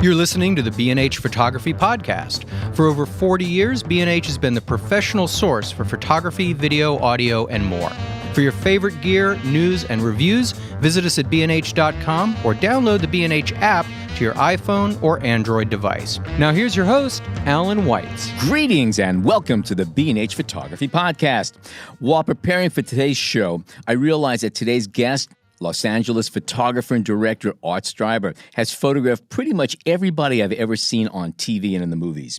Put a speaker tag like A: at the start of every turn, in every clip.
A: You're listening to the B&H Photography Podcast. For over 40 years, B&H has been the professional source for photography, video, audio, and more. For your favorite gear, news, and reviews, visit us at bnh.com or download the B&H app to your iPhone or Android device. Now here's your host, Alan Weitz.
B: Greetings and welcome to the B&H Photography Podcast. While preparing for today's show, I realized that today's guest, Los Angeles photographer and director Art Streiber, has photographed pretty much everybody I've ever seen on TV and in the movies.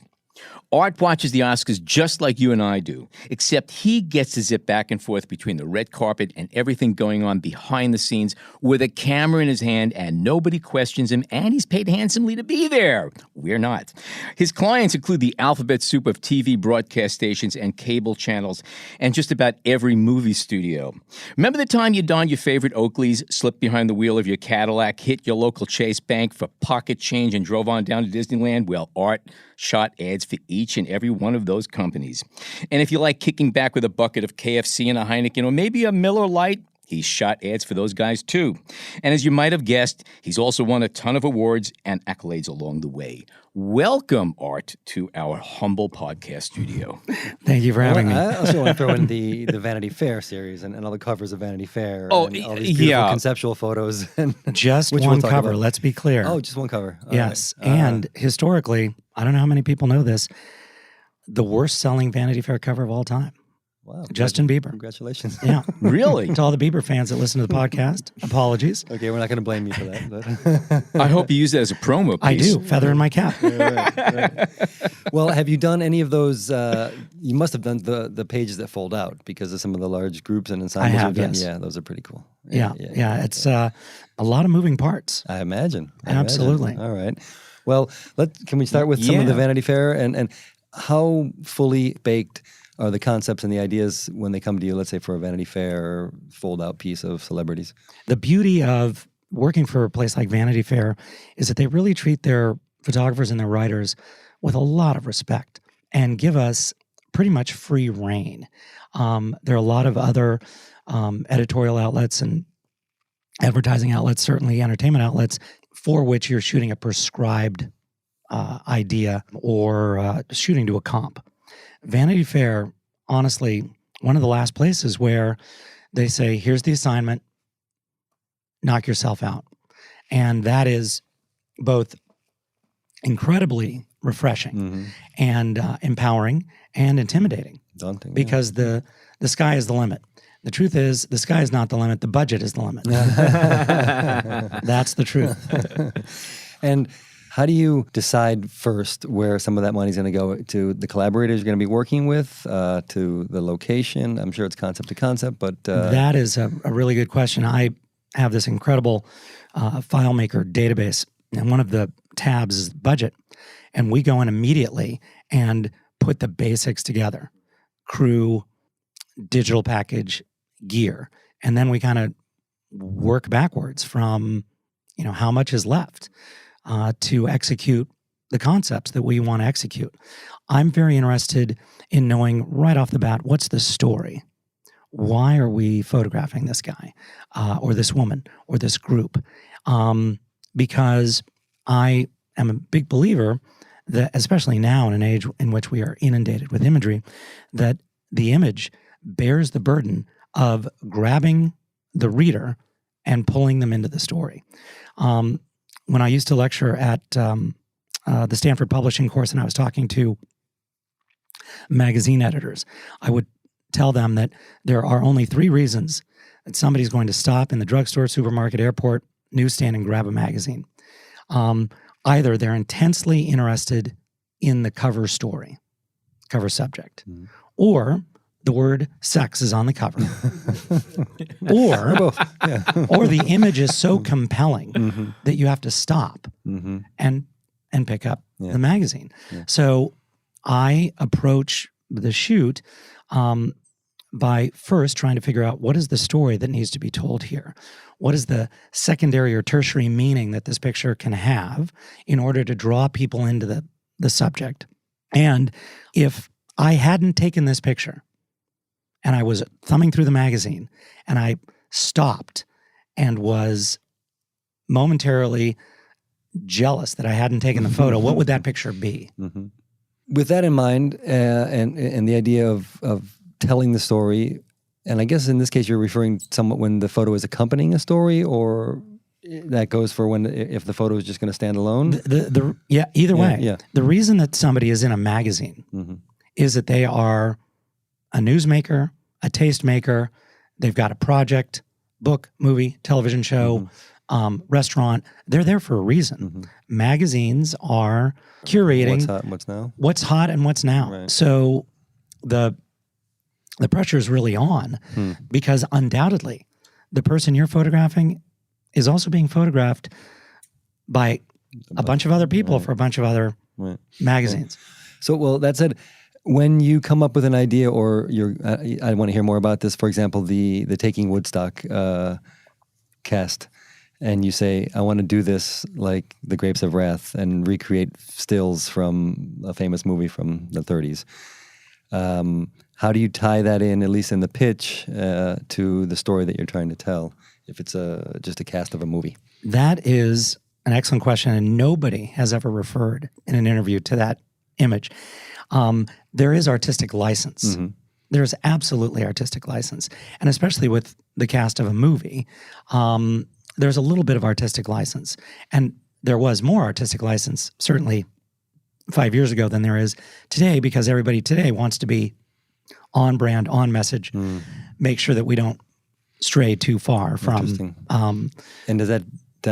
B: Art watches the Oscars just like you and I do, except he gets to zip back and forth between the red carpet and everything going on behind the scenes with a camera in his hand, and nobody questions him, and he's paid handsomely to be there. We're not. His clients include the alphabet soup of TV broadcast stations and cable channels, and just about every movie studio. Remember the time you donned your favorite Oakleys, slipped behind the wheel of your Cadillac, hit your local Chase Bank for pocket change, and drove on down to Disneyland? Well, Art shot ads for each and every one of those companies. And if you like kicking back with a bucket of KFC and a Heineken or maybe a Miller Lite, he's shot ads for those guys too. And as you might have guessed, he's also won a ton of awards and accolades along the way. Welcome, Art, to our humble podcast studio.
C: Thank you for having me.
D: I also want to throw in the Vanity Fair series and all the covers of Vanity Fair.
B: Oh,
D: and all these beautiful conceptual photos. And
C: just
D: which
C: one
D: we'll
C: cover,
D: about.
C: let's be clear.
D: Oh, just one cover. All
C: yes.
D: right.
C: And historically, I don't know how many people know this, the worst selling Vanity Fair cover of all time.
D: Wow.
C: Justin Bieber.
D: Congratulations.
C: Yeah.
B: Really?
C: To all the Bieber fans that listen to the podcast, apologies.
D: Okay, we're not going to blame you for that. But
B: I hope you use that as a promo piece.
C: I do. Feather in my cap.
D: right. Well, have you done any of those? You must have done the pages that fold out because of some of the large groups and ensembles.
C: I have,
D: you've done.
C: yes.
D: Yeah, those are pretty cool.
C: Yeah. It's a lot of moving parts.
D: I imagine.
C: Absolutely.
D: All right. Well, can we start with some of the
B: Yeah.
D: Vanity Fair and how fully baked are the concepts and the ideas when they come to you, let's say for a Vanity Fair fold-out piece of celebrities?
C: The beauty of working for a place like Vanity Fair is that they really treat their photographers and their writers with a lot of respect and give us pretty much free reign. There are a lot of other editorial outlets and advertising outlets, certainly entertainment outlets, for which you're shooting a prescribed idea or shooting to a comp. Vanity Fair, honestly, one of the last places where they say, here's the assignment, knock yourself out. And that is both incredibly refreshing and empowering and intimidating.
D: Daunting.
C: Because the sky is the limit. The truth is, the sky is not the limit. The budget is the limit. That's the truth.
D: And how do you decide first where some of that money is going to go to the collaborators you're going to be working with, to the location? I'm sure it's concept to concept, but...
C: That is a really good question. I have this incredible FileMaker database, and one of the tabs is budget. And we go in immediately and put the basics together. Crew, digital package, gear. And then we kind of work backwards from, how much is left to execute the concepts that we want to execute. I'm very interested in knowing right off the bat, what's the story? Why are we photographing this guy or this woman or this group? Because I am a big believer that, especially now in an age in which we are inundated with imagery, that the image bears the burden of grabbing the reader and pulling them into the story. When I used to lecture at the Stanford Publishing course and I was talking to magazine editors, I would tell them that there are only 3 reasons that somebody's going to stop in the drugstore, supermarket, airport, newsstand, and grab a magazine. Either they're intensely interested in the cover story, cover subject, or the word sex is on the cover, or the image is so compelling that you have to stop and pick up the magazine. So I approach the shoot by first trying to figure out what is the story that needs to be told here. What is the secondary or tertiary meaning that this picture can have in order to draw people into the subject? And if I hadn't taken this picture and I was thumbing through the magazine and I stopped and was momentarily jealous that I hadn't taken the photo, what would that picture be?
D: Mm-hmm. With that in mind, and the idea of telling the story, and I guess in this case you're referring somewhat when the photo is accompanying a story, or that goes for if the photo is just going to stand alone.
C: Either way.
D: Yeah.
C: The reason that somebody is in a magazine is that they are a newsmaker, a tastemaker. They've got a project, book, movie, television show, restaurant. They're there for a reason. Magazines are curating
D: what's hot, what's now,
C: what's hot and what's now.
D: Right.
C: So the pressure is really on because undoubtedly the person you're photographing is also being photographed by a bunch of other people for a bunch of other magazines.
D: So, well, that said, when you come up with an idea, or I want to hear more about this. For example, the Taking Woodstock cast, and you say, I want to do this like The Grapes of Wrath and recreate stills from a famous movie from the 30s. How do you tie that in, at least in the pitch, to the story that you're trying to tell, if it's just a cast of a movie? That
C: is an excellent question, and nobody has ever referred in an interview to that image. There is artistic license. There's absolutely artistic license. And especially with the cast of a movie, there's a little bit of artistic license. And there was more artistic license, certainly 5 years ago, than there is today, because everybody today wants to be on brand, on message, make sure that we don't stray too far from.
D: And does that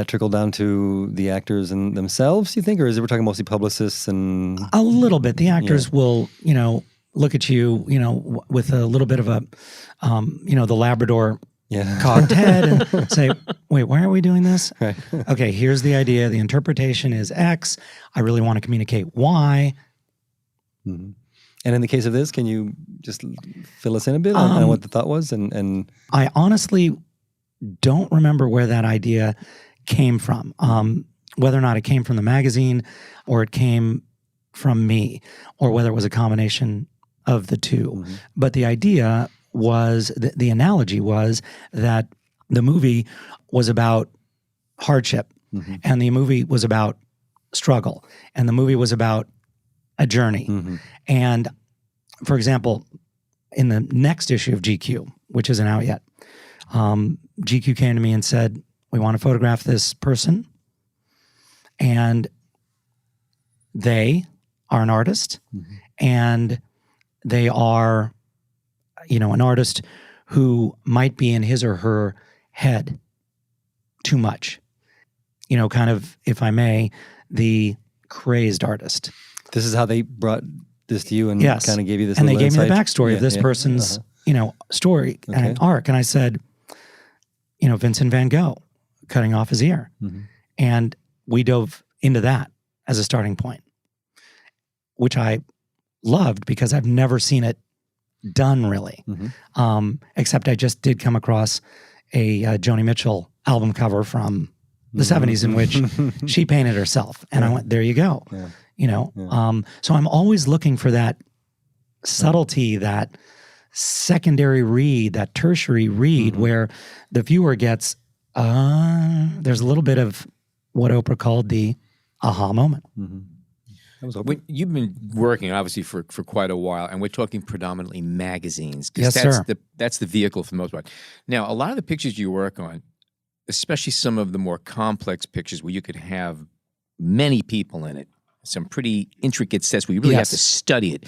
D: trickle down to the actors and themselves, you think, or is it we're talking mostly publicists and
C: a little bit? The actors will, look at you, with a little bit of a, the Labrador cocked head and say, wait, why are we doing this?
D: Right.
C: Okay, here's the idea. The interpretation is X. I really want to communicate Y.
D: And in the case of this, can you just fill us in a bit on what the thought was? And
C: I honestly don't remember where that idea came from, whether or not it came from the magazine or it came from me, or whether it was a combination of the two. But the idea was, the analogy was that the movie was about hardship, and the movie was about struggle, and the movie was about a journey. And for example, in the next issue of GQ, which isn't out yet, GQ came to me and said, we want to photograph this person, and they are an artist, and they are, an artist who might be in his or her head too much. Kind of, if I may, the crazed artist.
D: This is how they brought this to you and kind of gave you this.
C: And they gave
D: insight?
C: me the backstory of this person's, story and arc. And I said, Vincent van Gogh cutting off his ear. And we dove into that as a starting point, which I loved because I've never seen it done really. Except I just did come across a Joni Mitchell album cover from the 70s in which she painted herself. And I went, there you go. So I'm always looking for that subtlety, that secondary read, that tertiary read where the viewer gets, there's a little bit of what Oprah called the aha moment.
B: You've been working, obviously, for quite a while, and we're talking predominantly magazines.
C: Yes, sir.
B: That's the vehicle for the most part. Now, a lot of the pictures you work on, especially some of the more complex pictures where you could have many people in it, some pretty intricate sets where you really have to study it.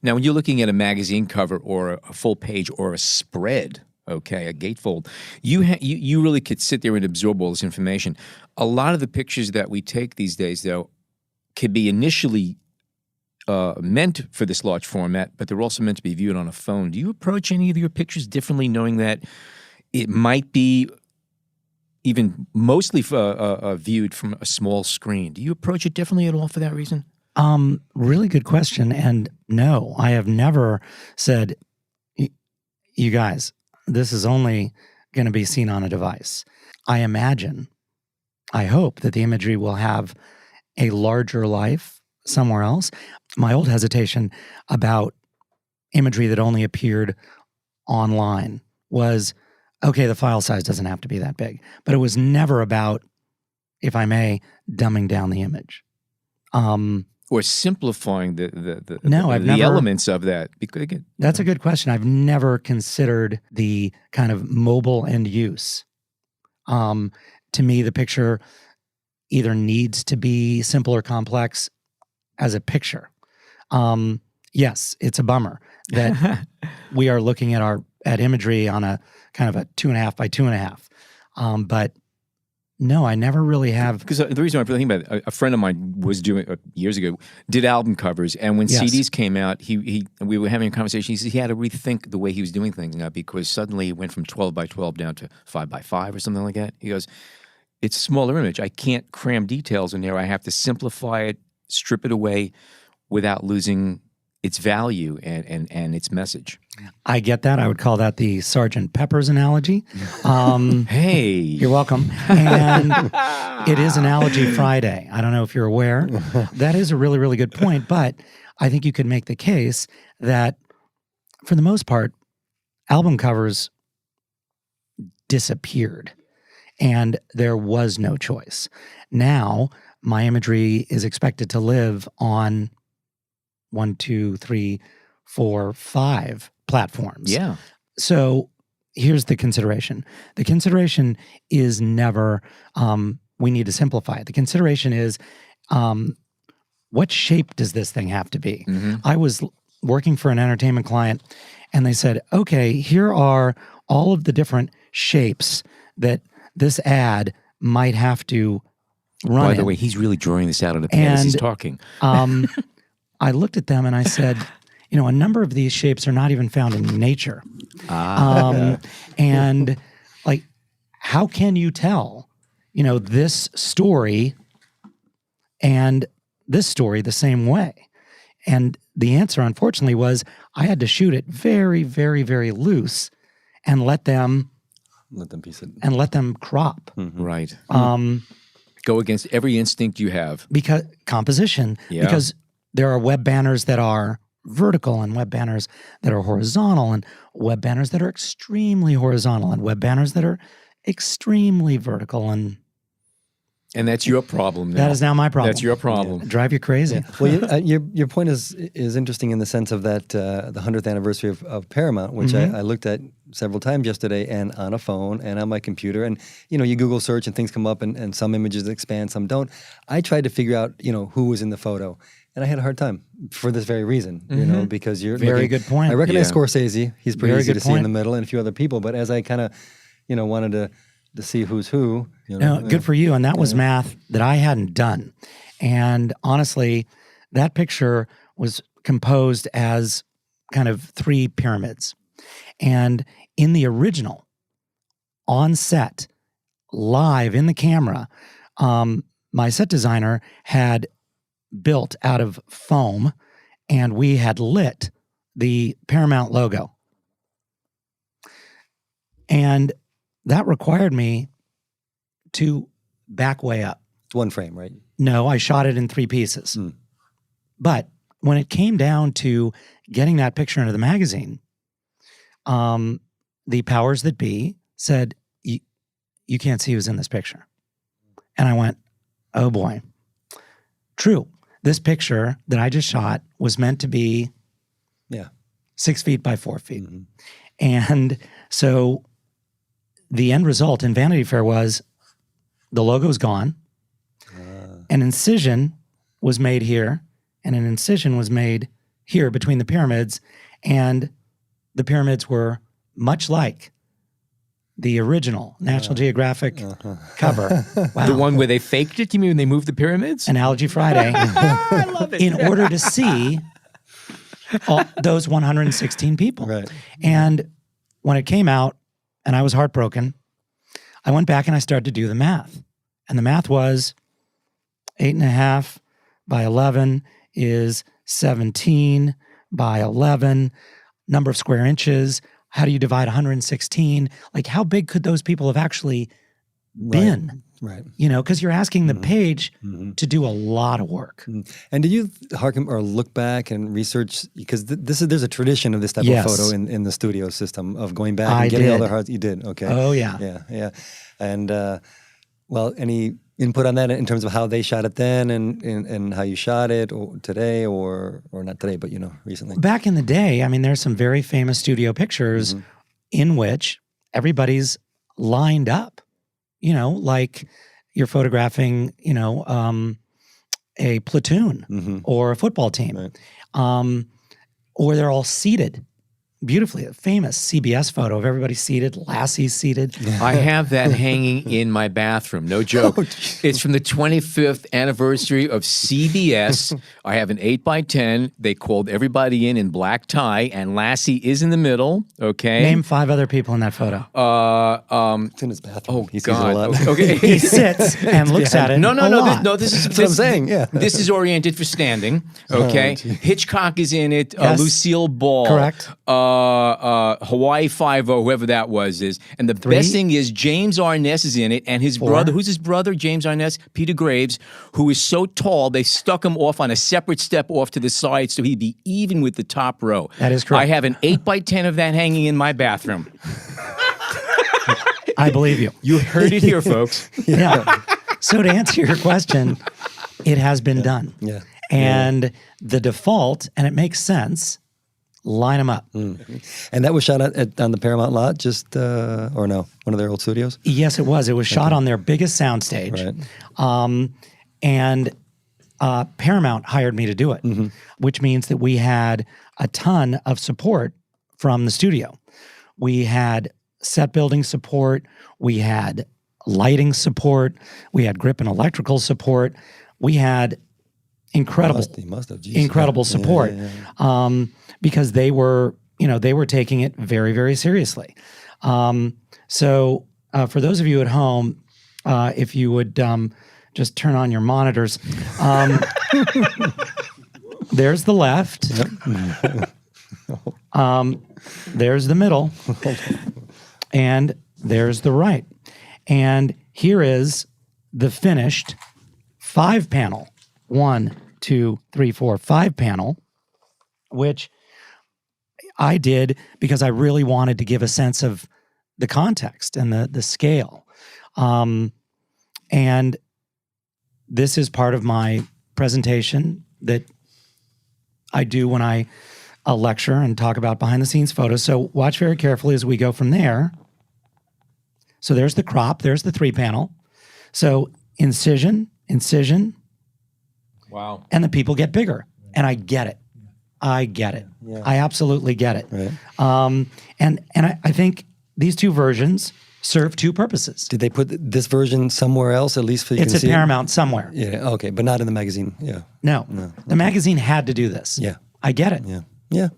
B: Now, when you're looking at a magazine cover or a full page or a spread, a gatefold, you really could sit there and absorb all this information. A lot of the pictures that we take these days, though, could be initially meant for this large format, but they're also meant to be viewed on a phone. Do you approach any of your pictures differently, knowing that it might be even mostly viewed from a small screen? Do you approach it differently at all for that reason?
C: Really good question. And no, I have never said, you guys, this is only going to be seen on a device. I hope that the imagery will have a larger life somewhere else. My old hesitation about imagery that only appeared online was, okay, the file size doesn't have to be that big. But it was never about, if I may, dumbing down the image.
B: Or simplifying the
C: No, I've never-
B: elements of that. Because again,
C: That's a good question. I've never considered the kind of mobile end use. To me, the picture either needs to be simple or complex as a picture. Yes, it's a bummer that we are looking at imagery on a kind of a 2.5 by 2.5. But no, I never really have.
B: Because the reason I'm thinking about it, a friend of mine was doing years ago, did album covers, and when
C: Yes.
B: CDs came out, we were having a conversation. He said he had to rethink the way he was doing things now because suddenly it went from 12 by 12 down to 5 by 5 or something like that. He goes, it's a smaller image. I can't cram details in there. I have to simplify it, strip it away without losing its value and its message.
C: I get that. I would call that the Sgt. Pepper's analogy.
B: Hey.
C: You're welcome. And it is Analogy Friday. I don't know if you're aware. That is a really, really good point. But I think you could make the case that for the most part, album covers disappeared and there was no choice. Now, my imagery is expected to live on 1, 2, 3, 4, 5 platforms.
B: Yeah.
C: So here's the consideration. The consideration is never, we need to simplify it. The consideration is, what shape does this thing have to be?
B: Mm-hmm.
C: I was working for an entertainment client and they said, okay, here are all of the different shapes that this ad might have to run
B: By the
C: in.
B: way, he's really drawing this out on a pad as he's
C: And-
B: talking.
C: I looked at them and I said, you know, a number of these shapes are not even found in nature. And like, how can you tell, you know, this story and this story the same way? And the answer, unfortunately, was I had to shoot it very, very, very loose and let them
D: piece it.
C: and let them crop.
B: Right. Go against every instinct you have.
C: Because composition,
B: Yeah.
C: because there are web banners that are vertical and web banners that are horizontal and web banners that are extremely horizontal and web banners that are extremely vertical. And
B: And that's your problem now.
C: that is now my problem.
B: That's your problem.
C: Drive you crazy.
D: Well, your point is interesting in the sense of that the 100th anniversary of Paramount, which I looked at several times yesterday, and on a phone and on my computer, and you know, you Google search and things come up, and some images expand, some don't. I tried to figure out, you know, who was in the photo, and I had a hard time for this very reason, you know, because you're
C: Very
D: looking-
C: good point.
D: I recognize
B: Yeah.
D: Scorsese; he's pretty
C: Very
D: easy
C: good
D: to see in the
C: point.
D: middle, and a few other people. But as I kind of, you know, wanted to see who's who, you know,
C: No, good for you. And that was math that I hadn't done. And honestly, that picture was composed as kind of 3 pyramids. And in the original, on set, live in the camera, my set designer had built out of foam and we had lit the Paramount logo. And that required me to back way up.
D: It's one frame, right?
C: No, I shot it in 3 pieces. But when it came down to getting that picture into the magazine, the powers that be said, you can't see who's in this picture. And I went, oh boy. True. This picture that I just shot was meant to be 6 feet by 4 feet. And so the end result in Vanity Fair was the logo's gone. An incision was made here, and an incision was made here between the pyramids, and the pyramids were much like the original National Geographic cover. Wow.
B: The one where they faked it? You mean when they moved the pyramids?
C: Analogy Friday.
B: I love it.
C: In order to see all those 116 people.
D: Right.
C: And when it came out, and I was heartbroken, I went back and I started to do the math. And the math was 8.5 by 11 is 17 by 11. Number of square inches. How do you divide 116? Like, how big could those people have actually been?
D: Right.
C: You know, because you're asking the page to do a lot of work.
D: And did you hearken or look back and research, because there's a tradition of this type
C: Yes.
D: of photo in the studio system of going back
C: I
D: and getting all
C: did.
D: the hearts. You did, okay.
C: Oh, yeah.
D: Yeah. And Well, any input on that in terms of how they shot it then and how you shot it or today or not today, but recently?
C: Back in the day, I mean, there's some very famous studio pictures in which everybody's lined up, like you're photographing, a platoon or a football team,
D: Right.
C: or they're all seated beautifully. A famous CBS photo of everybody seated, Lassie's seated.
B: I have that hanging in my bathroom. No joke. It's from the 25th anniversary of CBS. I have an 8x10. They called everybody in black tie, and Lassie is in the middle. Okay.
C: Name 5 other people in that photo.
D: It's in his bathroom.
B: Oh,
D: He sees
B: God.
D: it a lot.
B: Okay.
C: He sits and looks at it.
B: No.
C: a lot.
B: This is
D: That's what I'm saying, yeah.
B: This is oriented for standing. Okay. Hitchcock is in it.
C: Yes.
B: Lucille Ball.
C: Correct.
B: Hawaii Five-0, whoever that is. And the best thing is James Arness is in it, and his brother, who's his brother, James Arness? Peter Graves, who is so tall, they stuck him off on a separate step off to the side so he'd be even with the top row.
C: That is correct.
B: I have an 8x10 of that hanging in my bathroom.
C: I believe you.
B: You heard it here, folks.
C: Yeah. So to answer your question, it has been done.
D: Yeah.
C: And the default, and it makes sense, line them up.
D: And that was shot on the Paramount lot, or no, one of their old studios?
C: Yes, it was. It was shot on their biggest soundstage.
D: Right.
C: And Paramount hired me to do it, which means that we had a ton of support from the studio. We had set building support. We had lighting support. We had grip and electrical support. We had incredible,
D: He must have. Geez.
C: incredible support
D: Yeah.
C: because they were taking it very, very seriously. So for those of you at home, if you would just turn on your monitors, there's the left, there's the middle, and there's the right. And here is the finished 5-panel, 1, 2, 3, 4, 5-panel, which I did because I really wanted to give a sense of the context and the scale. And this is part of my presentation that I do when I lecture and talk about behind-the-scenes photos. So watch very carefully as we go from there. So there's the crop, there's the 3-panel. So incision,
B: Wow.
C: and the people get bigger. And I get it. I get it.
D: Yeah.
C: I absolutely get it.
D: Right.
C: And I think these two versions serve two purposes.
D: Did they put this version somewhere else, at least so you
C: It's
D: can
C: at
D: see
C: Paramount somewhere.
D: it? Yeah, okay, but not in the magazine. Yeah,
C: No. The magazine had to do this.
D: Yeah.
C: I get it.
D: yeah.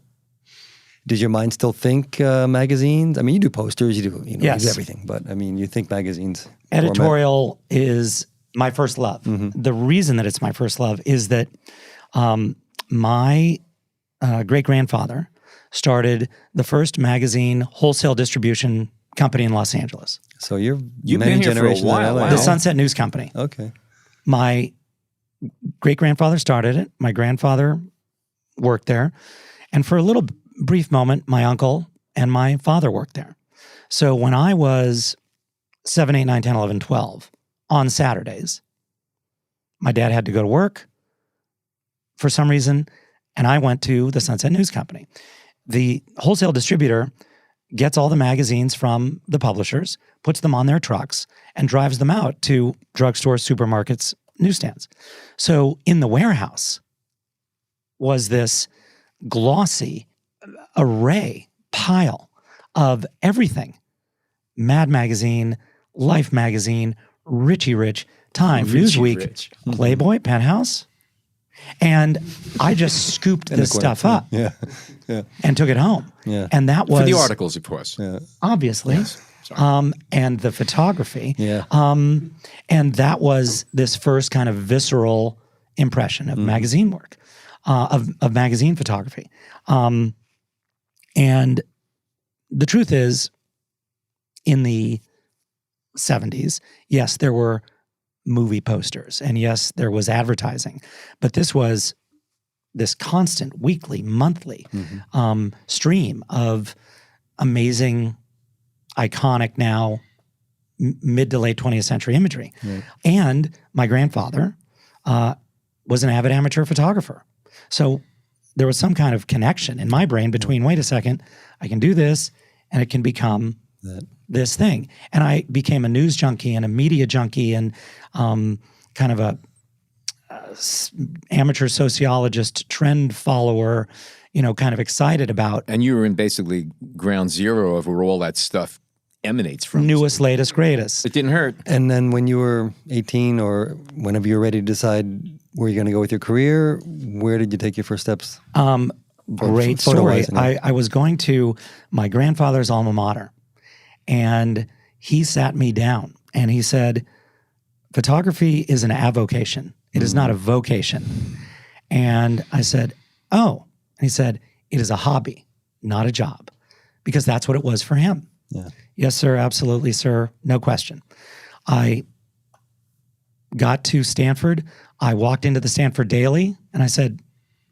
D: Did your mind still think magazines? I mean, you do posters, you do
C: Yes.
D: you do everything, but I mean, you think magazines.
C: Editorial is my first love. The reason that it's my first love is that my great-grandfather started the first magazine wholesale distribution company in Los Angeles,
D: So you've
B: You've
D: many
B: been here for a
D: generations in
B: while.
D: LA.
B: Wow.
C: the Sunset News Company.
D: Okay.
C: My great-grandfather started it. My grandfather worked there. And for a little brief moment, my uncle and my father worked there. So when I was 7, 8, 9, 10, 11, 12, on Saturdays, my dad had to go to work for some reason, and I went to the Sunset News Company. The wholesale distributor gets all the magazines from the publishers, puts them on their trucks, and drives them out to drugstores, supermarkets, newsstands. So in the warehouse was this glossy pile of everything. Mad Magazine, Life Magazine, Richie Rich, Time,
B: Richie
C: Newsweek,
B: Rich.
C: Playboy, Penthouse. And I just scooped this stuff up
D: Yeah. Yeah.
C: and took it home.
D: Yeah.
C: And that was
B: For the articles, of course.
D: Yeah.
C: obviously,
B: Sorry.
C: and the photography.
D: Yeah.
C: And that was this first kind of visceral impression of magazine work, of magazine photography. And the truth is, in the 70s, yes, there were movie posters, and yes, there was advertising, but this was this constant weekly, monthly stream of amazing, iconic now mid to late 20th century imagery. Right. And my grandfather was an avid amateur photographer. So there was some kind of connection in my brain between, wait a second, I can do this and it can become this thing. And I became a news junkie and a media junkie and kind of a amateur sociologist, trend follower, kind of excited about.
B: And you were in basically ground zero of where all that stuff emanates from.
C: Newest, latest, greatest.
B: It didn't hurt.
D: And then when you were 18 or whenever you were ready to decide where you're going to go with your career, where did you take your first steps?
C: Great story. I was going to my grandfather's alma mater, and he sat me down and he said, photography is an avocation. It is not a vocation. And I said, oh. And he said, it is a hobby, not a job, because that's what it was for him.
D: Yeah.
C: Yes, sir. Absolutely, sir. No question. I got to Stanford. I walked into the Stanford Daily and I said,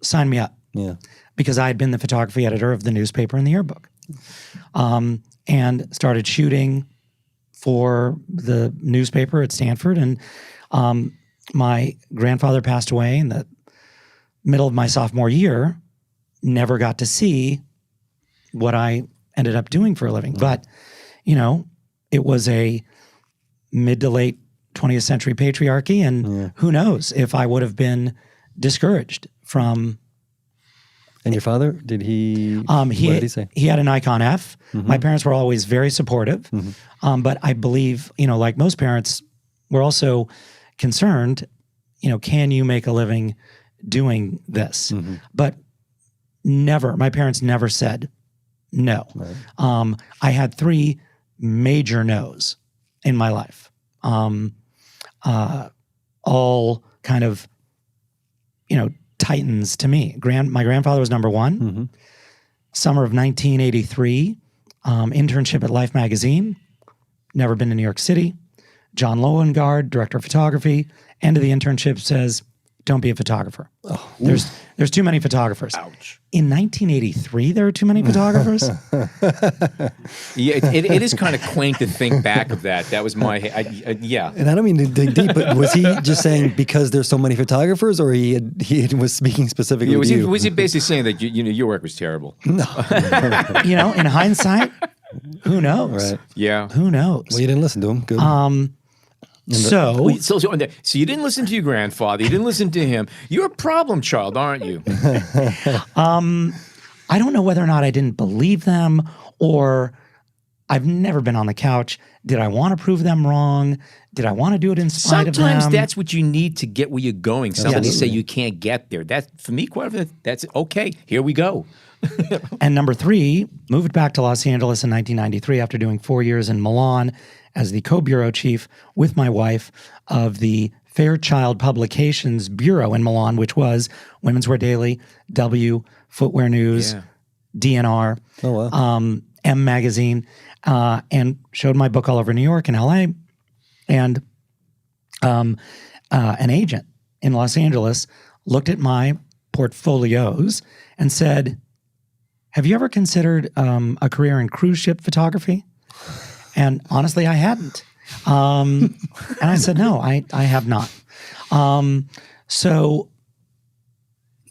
C: sign me up.
D: Yeah.
C: Because I had been the photography editor of the newspaper and the yearbook. And started shooting for the newspaper at Stanford. And my grandfather passed away in the middle of my sophomore year. Never got to see what I ended up doing for a living. But, it was a mid to late 20th century patriarchy. And who knows if I would have been discouraged from.
D: And your father, what did he say?
C: He had a Nikon F. Mm-hmm. My parents were always very supportive. Mm-hmm. But I believe, like most parents, we're also concerned, can you make a living doing this? Mm-hmm. But my parents never said no. Right. I had 3 major no's in my life. All kind of, titans to me. My grandfather was number 1. Mm-hmm. Summer of 1983, internship at Life magazine. Never been to New York City. John Lowengard, director of photography, end of the internship says, don't be a photographer. Oh, there's too many photographers.
B: Ouch.
C: In 1983, there are too many photographers?
B: Yeah, it is kind of quaint to think back of that. That was my, yeah.
D: And I don't mean to dig deep, but was he just saying because there's so many photographers, or he was speaking specifically to you?
B: Was he basically saying that your work was terrible?
D: No.
C: In hindsight, who knows?
D: Right.
B: Yeah.
C: Who knows?
D: Well, you didn't listen to him. Good.
B: So you didn't listen to your grandfather. You didn't listen to him. You're a problem child, aren't you?
C: I don't know whether or not I didn't believe them, or I've never been on the couch. Did I want to prove them wrong? Did I want to do it in spite of them?
B: Sometimes that's what you need to get where you're going. Somebody say you can't get there. That, for me, quite often, that's okay. Here we go.
C: And number 3, moved back to Los Angeles in 1993 after doing 4 years in Milan as the co-bureau chief with my wife of the Fairchild Publications Bureau in Milan, which was Women's Wear Daily, W, Footwear News, DNR, M Magazine, and showed my book all over New York and LA. And an agent in Los Angeles looked at my portfolios and said, have you ever considered a career in cruise ship photography? And honestly, I hadn't. And I said, no, I have not. So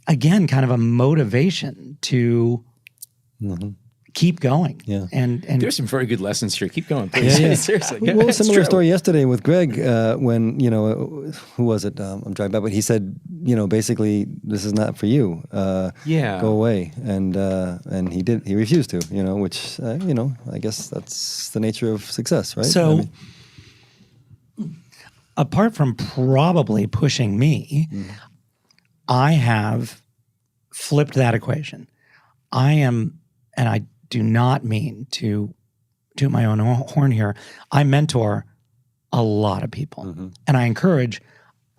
C: again, kind of a motivation to keep going.
D: Yeah.
C: And
B: there's some very good lessons here. Keep going, please.
D: Yeah.
B: Seriously.
D: Well, similar story yesterday with Greg when, who was it? I'm driving back, but he said, basically, this is not for you. Go away. And he refused to, which, I guess that's the nature of success, right?
C: So apart from probably pushing me, I have flipped that equation. And I do not mean to toot my own horn here. I mentor a lot of people, and I encourage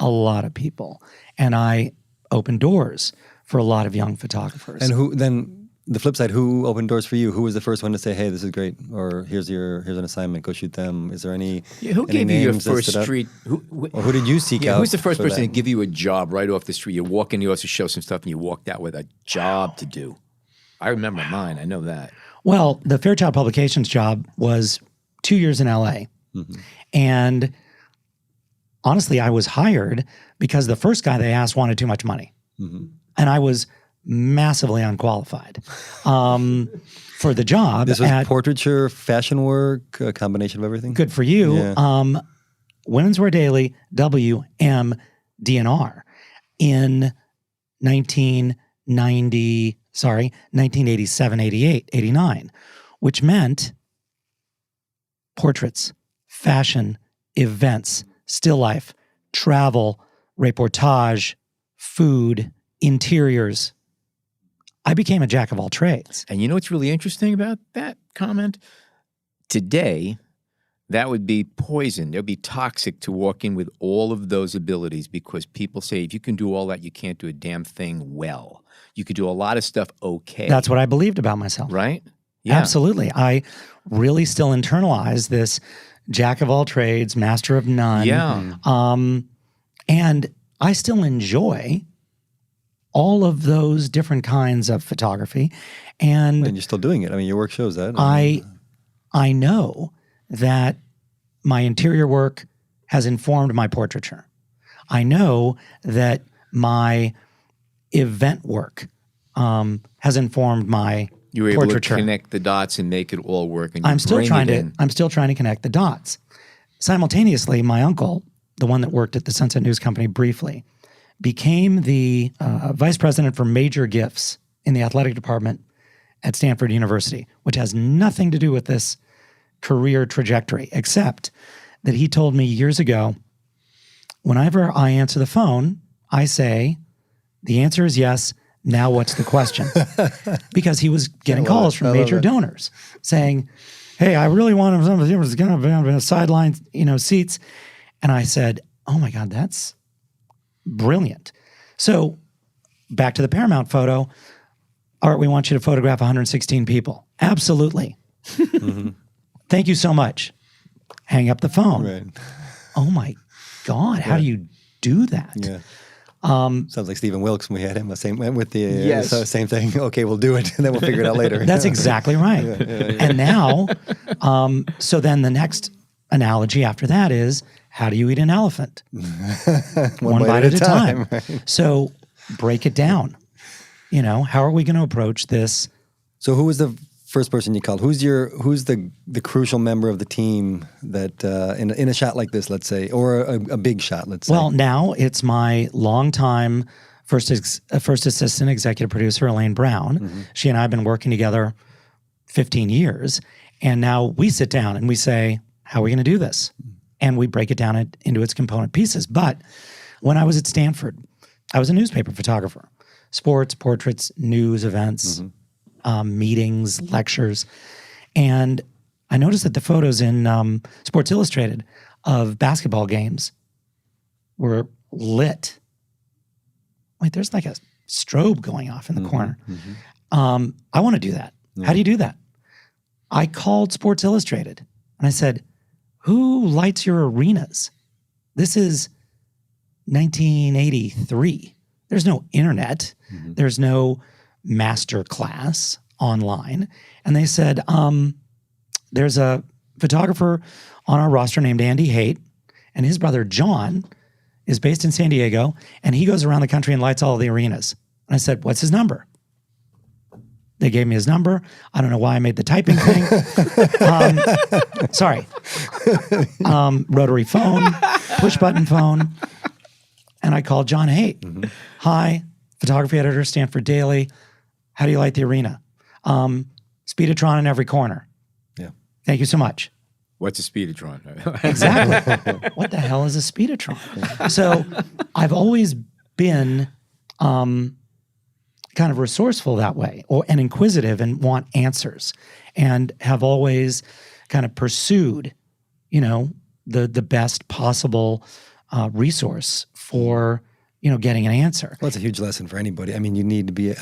C: a lot of people, and I open doors for a lot of young photographers.
D: And then the flip side, who opened doors for you? Who was the first one to say, "Hey, this is great," or here's an assignment, go shoot them? Is there any?
B: Yeah, who gave you your first street?
D: Or who did you seek out?
B: Who's the first person to give you a job right off the street? You walk in, you also show some stuff, and you walked out with a job to do. I remember mine. I know that.
C: Well, the Fairchild Publications job was 2 years in LA And honestly, I was hired because the first guy they asked wanted too much money. And I was massively unqualified for the job.
D: This was portraiture, fashion work, a combination of everything?
C: Good for you.
D: Yeah.
C: Women's Wear Daily, WMDNR, in 1987, 88, 89, which meant portraits, fashion, events, still life, travel, reportage, food, interiors. I became a jack of all trades.
B: And you know what's really interesting about that comment? Today, that would be poison. It would be toxic to walk in with all of those abilities because people say if you can do all that, you can't do a damn thing well. You could do a lot of stuff okay.
C: That's what I believed about myself.
B: Right? Yeah.
C: Absolutely. I really still internalize this jack of all trades, master of none.
B: Yeah.
C: And I still enjoy all of those different kinds of photography. And
D: you're still doing it. I mean, your work shows that.
C: I know that my interior work has informed my portraiture. I know that my event work has informed my
B: You were able
C: portraiture.
B: to connect the dots and make it all work. And
C: I'm still trying to connect the dots. Simultaneously, my uncle, the one that worked at the Sunset News Company briefly, became the vice president for major gifts in the athletic department at Stanford University, which has nothing to do with this career trajectory, except that he told me years ago, whenever I answer the phone, I say, the answer is yes. Now what's the question? Because he was getting calls from major donors saying, hey, I really want somebody who's going to be on the sideline, seats. And I said, oh my God, that's brilliant. So back to the Paramount photo. Art, we want you to photograph 116 people. Absolutely. Thank you so much. Hang up the phone.
D: Right.
C: Oh my God, how do you do that?
D: Yeah. Sounds like Stephen Wilkes when we had him. Same thing. Okay, we'll do it, and then we'll figure it out later.
C: That's exactly right. And now, so then the next analogy after that is, how do you eat an elephant? One bite at a time. Right. So break it down. How are we going to approach this?
D: So who was the first person you called? Who's the crucial member of the team that in a shot like this, let's say, or a big shot, let's say?
C: Well, now it's my longtime first assistant executive producer, Elaine Brown. She and I have been working together 15 years. And now we sit down and we say, how are we going to do this? And we break it down into its component pieces. But when I was at Stanford, I was a newspaper photographer. Sports, portraits, news, events, meetings, lectures. And I noticed that the photos in Sports Illustrated of basketball games were lit. Wait, there's like a strobe going off in the corner. I want to do that. How do you do that? I called Sports Illustrated and I said, who lights your arenas? This is 1983. There's no internet. There's no master class online. And they said, there's a photographer on our roster named Andy Haight, and his brother John is based in San Diego, and he goes around the country and lights all of the arenas. And I said, what's his number? They gave me his number. I don't know why I made the typing thing. Sorry. Rotary phone, push button phone. And I called John Haight. Hi, photography editor, Stanford Daily. How do you light the arena? Speedotron in every corner.
D: Yeah.
C: Thank you so much.
B: What's a speedotron?
C: Exactly. What the hell is a speedotron? So I've always been kind of resourceful that way, and inquisitive and want answers, and have always kind of pursued, the best possible resource for, getting an answer.
D: Well, it's a huge lesson for anybody. I mean, you need to be,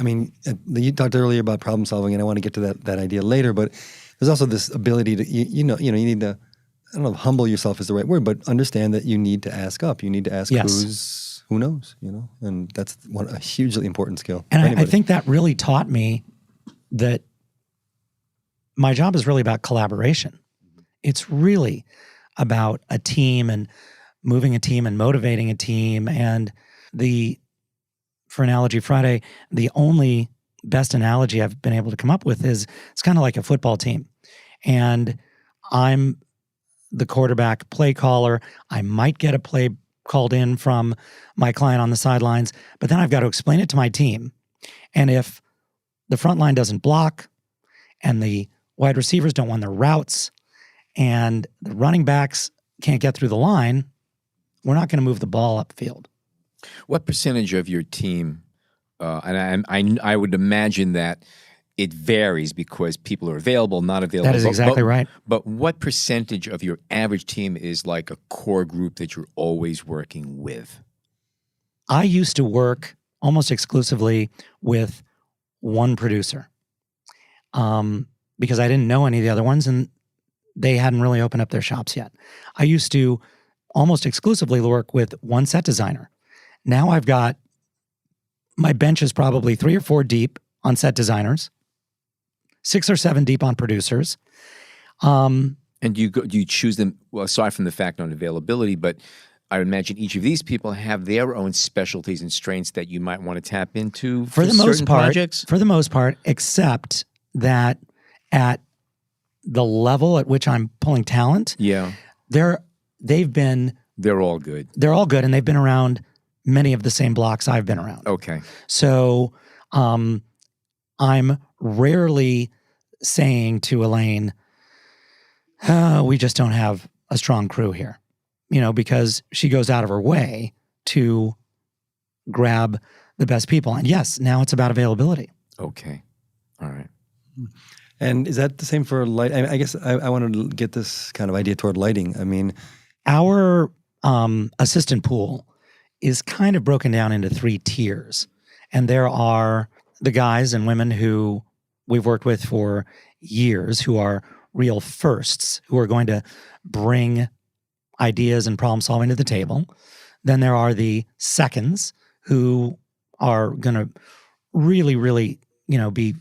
D: you talked earlier about problem solving, and I want to get to that idea later, but there's also this ability to, you need to, I don't know if humble yourself is the right word, but understand that you need to ask up. You need to ask who knows, and that's a hugely important skill.
C: And I think that really taught me that my job is really about collaboration. It's really about a team and moving a team and motivating a team. And for Analogy Friday, the only best analogy I've been able to come up with is it's kind of like a football team. And I'm the quarterback play caller. I might get a play called in from my client on the sidelines, but then I've got to explain it to my team. And if the front line doesn't block and the wide receivers don't run their routes and the running backs can't get through the line, we're not going to move the ball upfield.
B: What percentage of your team, and I would imagine that it varies because people are available, not available.
C: That is exactly right.
B: But what percentage of your average team is like a core group that you're always working with?
C: I used to work almost exclusively with one producer because I didn't know any of the other ones and they hadn't really opened up their shops yet. I used to almost exclusively work with one set designer. Now I've got, my bench is probably 3 or 4 deep on set designers, 6 or 7 deep on producers.
B: And do you choose them, well, aside from the fact on availability, but I would imagine each of these people have their own specialties and strengths that you might want to tap into for
C: the most
B: certain
C: part,
B: projects?
C: For the most part, except that at the level at which I'm pulling talent, they're all good. They're all good, and they've been around many of the same blocks I've been around.
B: Okay.
C: So I'm rarely saying to Elaine, we just don't have a strong crew here, because she goes out of her way to grab the best people. And yes, now it's about availability.
B: Okay. All right.
D: And is that the same for light? I guess I wanted to get this kind of idea toward lighting. I mean,
C: our assistant pool is kind of broken down into 3 tiers. And there are the guys and women who we've worked with for years who are real firsts, who are going to bring ideas and problem solving to the table. Then there are the seconds who are going to really, really, be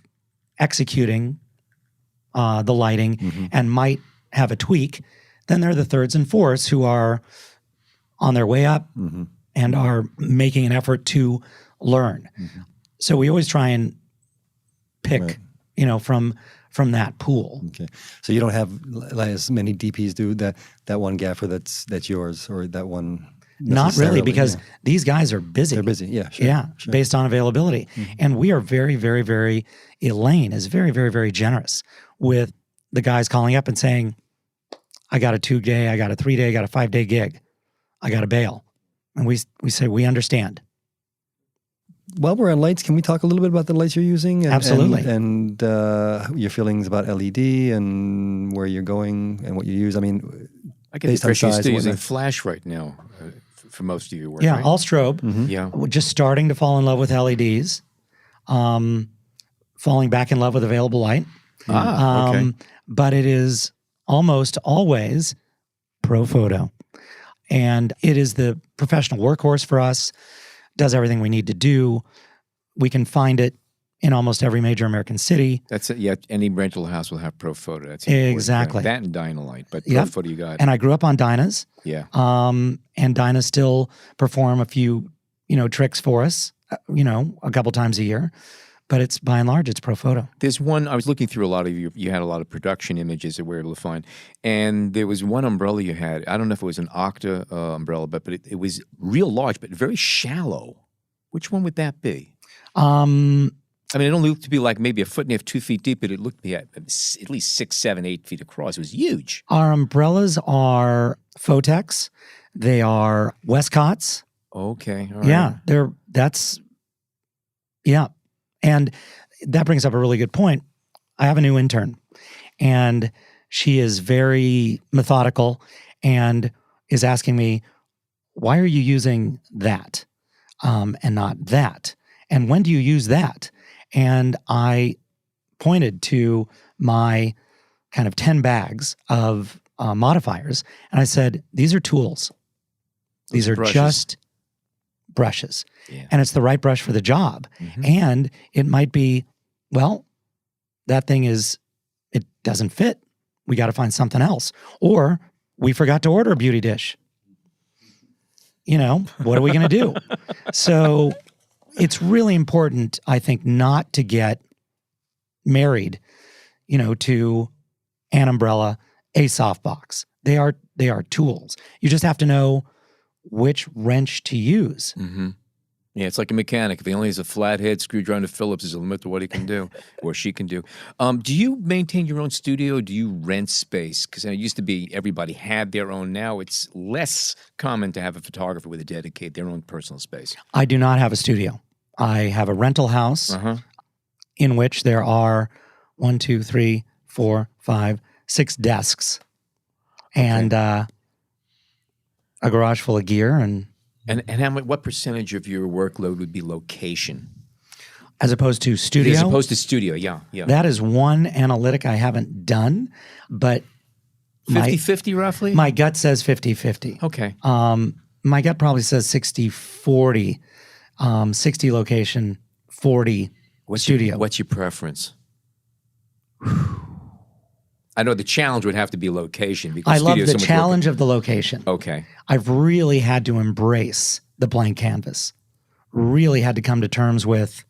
C: executing the lighting and might have a tweak. Then there are the thirds and fourths who are on their way up and are making an effort to learn. So we always try and pick, from that pool.
D: Okay. So you don't have as many DPs do that one gaffer that's yours, or that one?
C: Not really, because these guys are busy.
D: They're busy, yeah. Sure,
C: yeah,
D: sure.
C: Based on availability. And we are very, very, very, Elaine is very, very, very generous with the guys calling up and saying, I got a 2-day, I got a 3-day, I got a 5-day gig. I got to bail. And we say, we understand.
D: While we're on lights, can we talk a little bit about the lights you're using?
C: Absolutely.
D: And your feelings about LED and where you're going and what you use. I mean,
B: I get the impression you're still using flash right now for most of your work, right?
C: All strobe.
B: Yeah.
C: We're just starting to fall in love with LEDs. Falling back in love with available light.
B: Okay.
C: But it is almost always pro photo. And it is the professional workhorse for us, does everything we need to do. We can find it in almost every major American city.
B: That's it. Yeah, any rental house will have pro photo. That's important.
C: Exactly.
B: That and Dynalight, but pro photo you got.
C: And I grew up on Dynas.
B: Yeah.
C: And Dynas still perform a few, tricks for us, a couple times a year. But it's, by and large, it's pro photo.
B: There's one, I was looking through a lot of you had a lot of production images that we were able to find. And there was one umbrella you had. I don't know if it was an Octa umbrella, but it was real large, but very shallow. Which one would that be? I mean, it only looked to be like maybe 1.5 feet, 2 feet deep, but it looked to be at least 6, 7, 8 feet across. It was huge.
C: Our umbrellas are Photex. They are Westcott's.
B: Okay. All right.
C: Yeah. And that brings up a really good point. I have a new intern, and she is very methodical and is asking me, why are you using that and not that? And when do you use that? And I pointed to my kind of 10 bags of modifiers, and I said, these are tools. These are
B: brushes.
C: Just brushes.
B: Yeah.
C: And it's the right brush for the job. And it might be, well, that thing it doesn't fit. We got to find something else. Or we forgot to order a beauty dish. What are we going to do? So it's really important, I think, not to get married, to an umbrella, a softbox. They are tools. You just have to know which wrench to use.
B: Mm-hmm. Yeah, it's like a mechanic. If he only has a flathead screwdriver Phillips, there's a limit to what he can do or she can do. Do you maintain your own studio? Or do you rent space? Because it used to be everybody had their own. Now it's less common to have a photographer with dedicate their own personal space.
C: I do not have a studio. I have a rental house in which there are 1, 2, 3, 4, 5, 6 desks and a garage full of gear and
B: how much? What percentage of your workload would be location,
C: as opposed to studio?
B: As opposed to studio, yeah.
C: That is one analytic I haven't done, but
B: 50-50 roughly?
C: My gut says 50-50.
B: Okay.
C: My gut probably says 60-40, 60 location, 40 studio.
B: What's your preference? I know the challenge would have to be location. Because
C: I love the challenge of the location.
B: Okay.
C: I've really had to embrace the blank canvas. Really had to come to terms with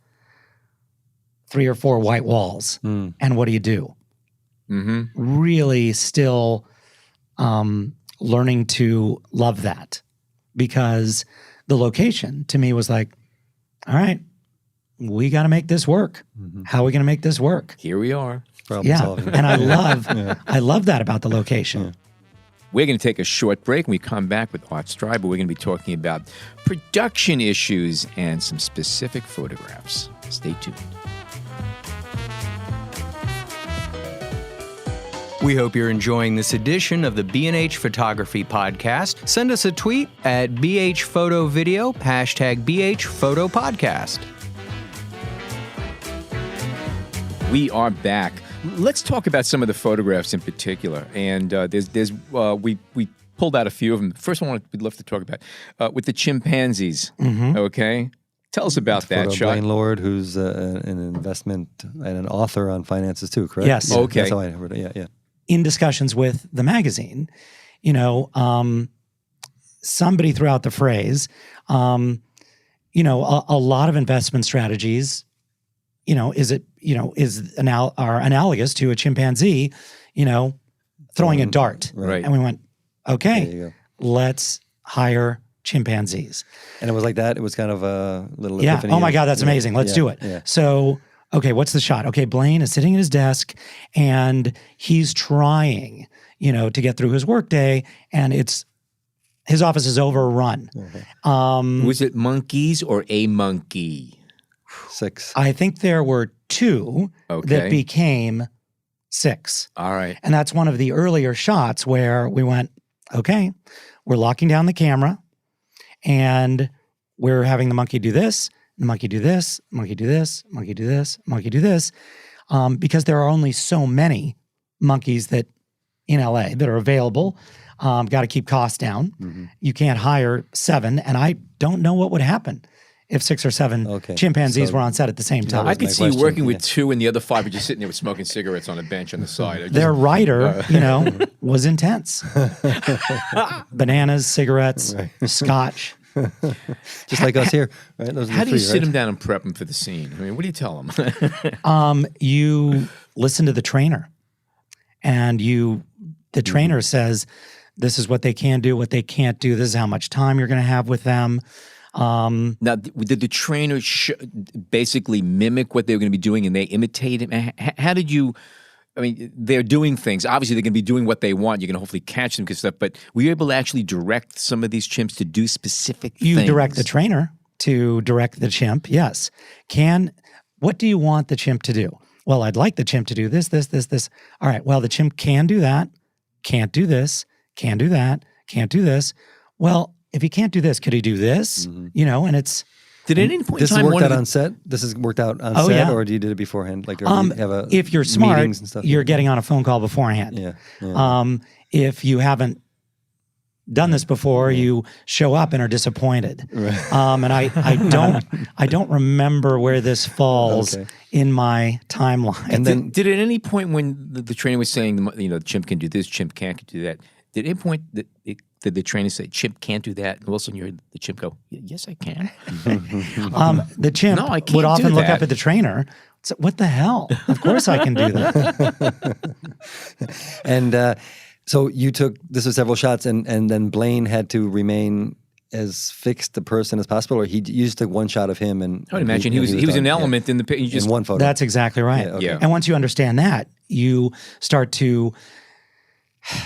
C: 3 or 4 white walls. And what do you do?
B: Mm-hmm.
C: Really still learning to love that, because the location to me was like, all right, we got to make this work. How are we going to make this work?
B: Here we are.
D: Problem solving.
C: And I love that about the location.
B: Yeah. We're going to take a short break. When we come back with Art Streiber, we're going to be talking about production issues and some specific photographs. Stay tuned.
A: We hope you're enjoying this edition of the B&H Photography Podcast. Send us a tweet at BHPhotoVideo, #BHPhotoPodcast.
B: We are back. Let's talk about some of the photographs in particular. And we pulled out a few of them. First one we'd love to talk about with the chimpanzees. Okay, tell us about that, Sean.
D: Blaine Lord, who's an investment and an author on finances too, correct?
C: Yes.
D: Yeah,
B: Okay.
D: That's how I heard it. Yeah.
C: In discussions with the magazine, somebody threw out the phrase, a lot of investment strategies, are analogous to a chimpanzee, throwing a dart.
B: Right.
C: And we went,
D: There
C: okay,
D: you go.
C: let's hire chimpanzees.
D: And it was like that. It was kind of a little
C: Yeah.
D: epiphany.
C: Oh my God, that's amazing. Let's do it.
D: Yeah.
C: So, okay, what's the shot? Okay, Blaine is sitting at his desk and he's trying, to get through his workday, and his office is overrun.
B: Was it monkeys or a monkey?
D: 6.
C: I think there were 2
B: Okay.
C: that became 6.
B: All right.
C: And that's one of the earlier shots where we went, okay, we're locking down the camera and we're having the monkey do this, the monkey do this, monkey do this, monkey do this, monkey do this, because there are only so many monkeys that in LA that are available. Got to keep costs down. You can't hire 7, and I don't know what would happen if 6 or 7 chimpanzees
D: So
C: were on set at the same time.
B: I could
D: my
B: see you
D: question,
B: working with
D: yeah.
B: 2 and the other 5 are just sitting there with smoking cigarettes on a bench on the side.
C: Their writer, was intense. Bananas, cigarettes, scotch.
D: Just like us here, right? Those are the
B: How do you
D: 3,
B: sit
D: right?
B: them down and prep them for the scene? I mean, what do you tell them?
C: You listen to the trainer, and the trainer says, this is what they can do, what they can't do. This is how much time you're going to have with them.
B: Now, did the trainer basically mimic what they were going to be doing and they imitate him? How did you, they're doing things. Obviously, they're going to be doing what they want. You're going to hopefully catch them and stuff. But were you able to actually direct some of these chimps to do specific things?
C: You direct the trainer to direct the chimp, yes. What do you want the chimp to do? Well, I'd like the chimp to do this, this, this, this. All right, well, the chimp can do that, can't do this, can do that, can't do this. Well, if he can't do this, could he do this? And it's...
B: Did at any point
D: This
B: in
D: is
B: time
D: worked out
B: one
D: on set? This is worked out on
C: Oh,
D: set,
C: yeah.
D: or do you did it beforehand? Like, or do you have
C: if you're smart,
D: meetings and stuff?
C: you're getting on a phone call beforehand.
D: Yeah.
C: If you haven't done this before, you show up and are disappointed. And I don't remember where this falls in my timeline.
D: And then
B: did at any point when the trainer was saying, the chimp can do this, chimp can't do that, Did at any point did the trainer say, "Chimp can't do that"? And all of a sudden, you're the chimp go, "Yes, I can."
C: The chimp
B: No, I can't
C: would often
B: do
C: look
B: that.
C: up at the trainer. So, what the hell? Of course I can do that.
D: And so this was several shots, and then Blaine had to remain as fixed a person as possible, or you just took one shot of him, and
B: I would imagine he was an
D: done.
B: element in the picture. You just
D: in one photo.
C: That's exactly right.
D: Yeah, okay.
B: Yeah.
C: And once you understand that, you start to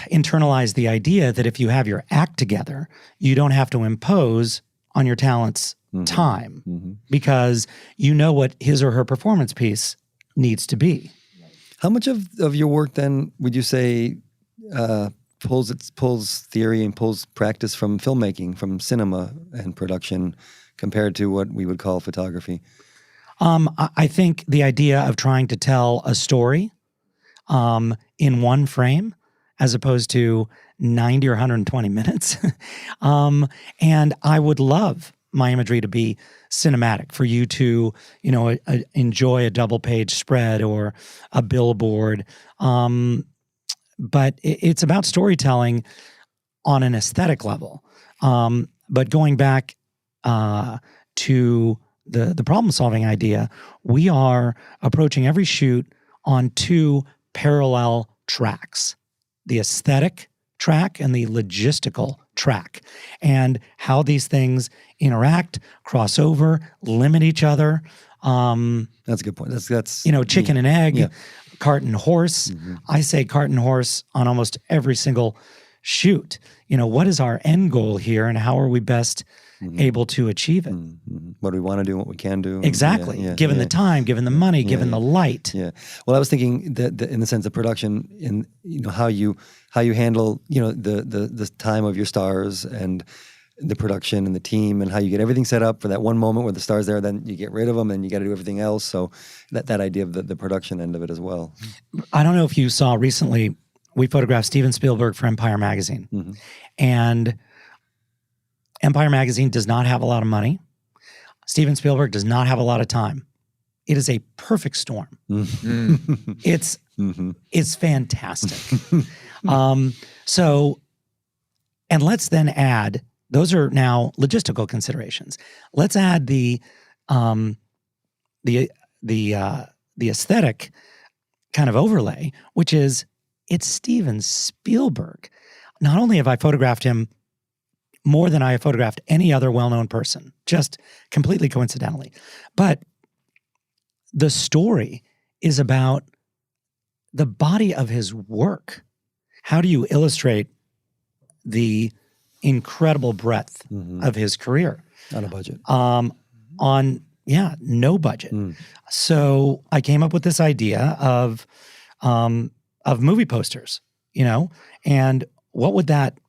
C: internalize the idea that if you have your act together, you don't have to impose on your talent's time because you know what his or her performance piece needs to be.
D: How much of your work then would you say pulls theory and pulls practice from filmmaking, from cinema and production, compared to what we would call photography?
C: I think the idea of trying to tell a story in one frame as opposed to 90 or 120 minutes. And I would love my imagery to be cinematic, for you to, enjoy a double-page spread or a billboard. But it's about storytelling on an aesthetic level. But going back to the problem-solving idea, we are approaching every shoot on two parallel tracks: the aesthetic track and the logistical track, and how these things interact, cross over, limit each other.
D: That's a good point. That's
C: Chicken and egg,
D: Yeah.
C: cart and horse. I say cart and horse on almost every single shoot. What is our end goal here, and how are we best able to achieve it?
D: What do we want to do, what we can do.
C: Exactly. Given the time, given the money, given the light.
D: Yeah. Well, I was thinking that in the sense of production, in how you handle the time of your stars and the production and the team, and how you get everything set up for that one moment where the star's there, then you get rid of them and you got to do everything else. So that idea of the production end of it as well.
C: I don't know if you saw recently, we photographed Steven Spielberg for Empire Magazine. And Empire Magazine does not have a lot of money. Steven Spielberg does not have a lot of time. It is a perfect storm. It's fantastic. And let's then add, those are now logistical considerations. Let's add the aesthetic kind of overlay, which is, it's Steven Spielberg. Not only have I photographed him more than I have photographed any other well-known person, just completely coincidentally, but the story is about the body of his work. How do you illustrate the incredible breadth of his career?
D: On a budget.
C: No budget. So I came up with this idea of movie posters, and what would that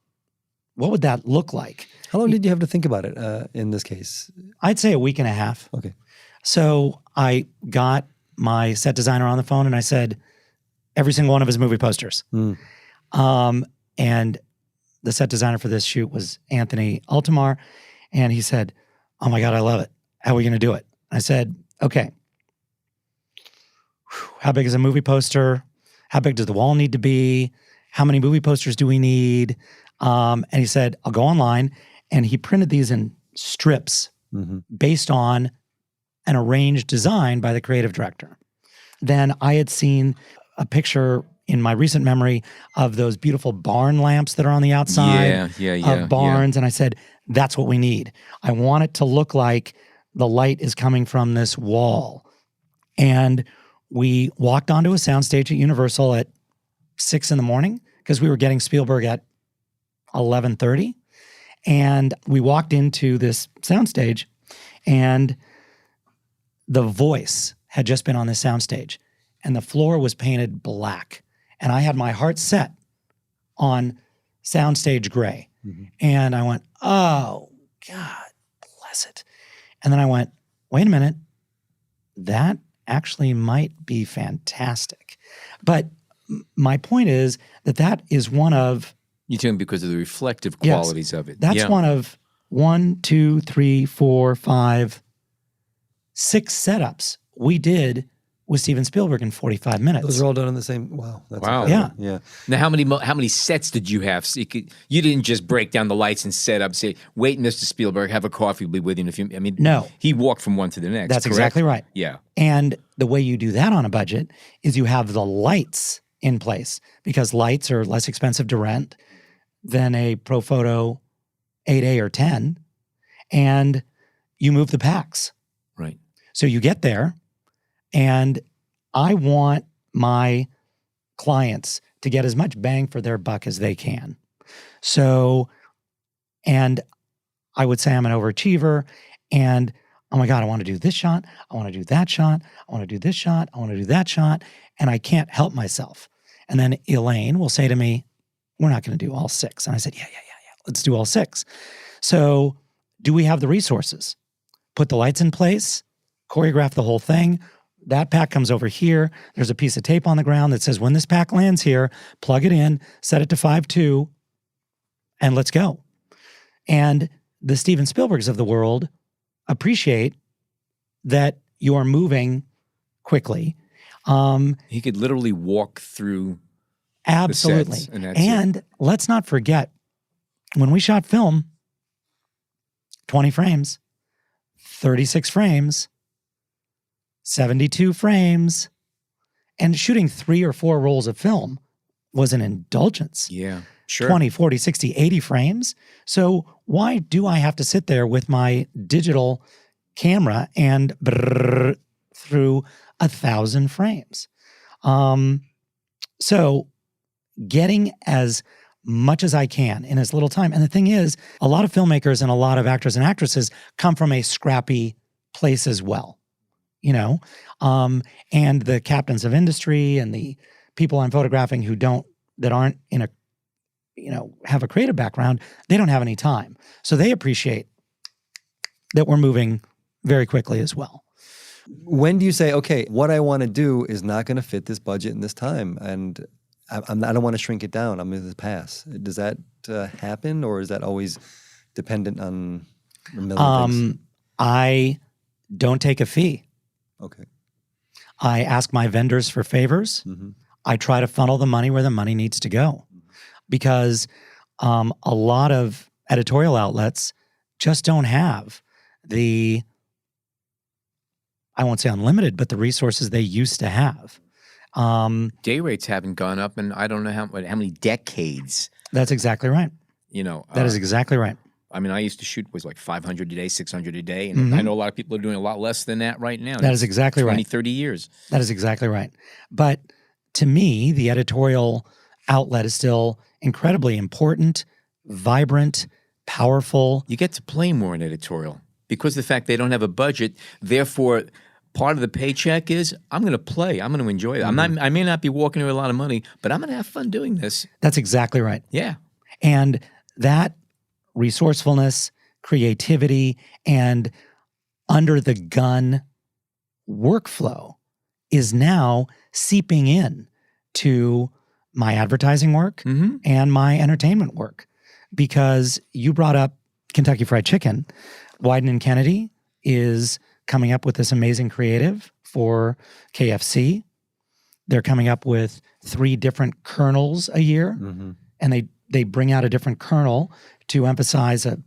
C: look like?
D: How long did you have to think about it in this case?
C: I'd say a week and a half.
D: Okay.
C: So I got my set designer on the phone and I said, every single one of his movie posters. And the set designer for this shoot was Anthony Altamar. And he said, "Oh my God, I love it. How are we going to do it?" I said, "Okay. How big is a movie poster? How big does the wall need to be? How many movie posters do we need?" And he said, "I'll go online." And he printed these in strips based on an arranged design by the creative director. Then I had seen a picture in my recent memory of those beautiful barn lamps that are on the outside of barns. And I said, that's what we need. I want it to look like the light is coming from this wall. And we walked onto a soundstage at Universal at 6 a.m. because we were getting Spielberg at 11:30. And we walked into this soundstage, and the voice had just been on this soundstage, and the floor was painted black. And I had my heart set on soundstage gray. And I went, oh, God bless it. And then I went, wait a minute, that actually might be fantastic. But my point is that is one of...
B: You're talking because of the reflective qualities of it.
C: That's one of 1, 2, 3, 4, 5, 6 setups we did with Steven Spielberg in 45 minutes.
D: Those are all done in the same. Wow. That's
B: Wow.
D: incredible. Yeah.
B: Now, how many sets did you have? So you didn't just break down the lights and set up, say, wait, Mr. Spielberg, have a coffee, we'll be with you in a few. I mean,
C: No.
B: He walked from one to the next.
C: That's
B: correct?
C: exactly right.
B: Yeah.
C: And the way you do that on a budget is you have the lights in place, because lights are less expensive to rent than a Profoto 8A or 10, and you move the packs.
B: Right.
C: So you get there, and I want my clients to get as much bang for their buck as they can. So, and I would say I'm an overachiever, and oh my God, I want to do this shot, I want to do that shot, I want to do this shot, I want to do that shot, and I can't help myself. And then Elaine will say to me, we're not going to do all 6. And I said, yeah, let's do all 6. So do we have the resources? Put the lights in place, choreograph the whole thing. That pack comes over here. There's a piece of tape on the ground that says, when this pack lands here, plug it in, set it to 5.2, and let's go. And the Steven Spielbergs of the world appreciate that you are moving quickly.
B: He could literally walk through
C: Absolutely.
B: the sets, and that's
C: And let's not forget, when we shot film, 20 frames, 36 frames, 72 frames, and shooting 3 or 4 rolls of film was an indulgence.
B: Yeah, sure.
C: 20, 40, 60, 80 frames. So why do I have to sit there with my digital camera and brrr through 1,000 frames? So getting as much as I can in as little time. And the thing is, a lot of filmmakers and a lot of actors and actresses come from a scrappy place as well, you know? And the captains of industry and the people I'm photographing that aren't in a, have a creative background, they don't have any time. So they appreciate that we're moving very quickly as well.
D: When do you say, okay, what I want to do is not going to fit this budget in this time, and I don't want to shrink it down, I'm going to pass? Does that happen, or is that always dependent on a million things?
C: I don't take a fee.
D: Okay.
C: I ask my vendors for favors.
D: Mm-hmm.
C: I try to funnel the money where the money needs to go, because a lot of editorial outlets just don't have the, I won't say unlimited, but the resources they used to have.
B: Day rates haven't gone up in I don't know how many decades.
C: That's exactly right. That is exactly right.
B: I mean, I used to shoot was like 500 a day, 600 a day. And I know a lot of people are doing a lot less than that right now.
C: That is exactly
B: 20,
C: right.
B: 30 years.
C: That is exactly right. But to me, the editorial outlet is still incredibly important, vibrant, powerful.
B: You get to play more in editorial because of the fact they don't have a budget. Therefore, part of the paycheck is I'm going to play. I'm going to enjoy it. I may not be walking away with a lot of money, but I'm going to have fun doing this.
C: That's exactly right.
B: Yeah.
C: And that resourcefulness, creativity, and under the gun workflow is now seeping in to my advertising work and my entertainment work. Because you brought up Kentucky Fried Chicken. Wyden and Kennedy is coming up with this amazing creative for KFC. They're coming up with 3 different kernels a year, and they bring out a different kernel to emphasize and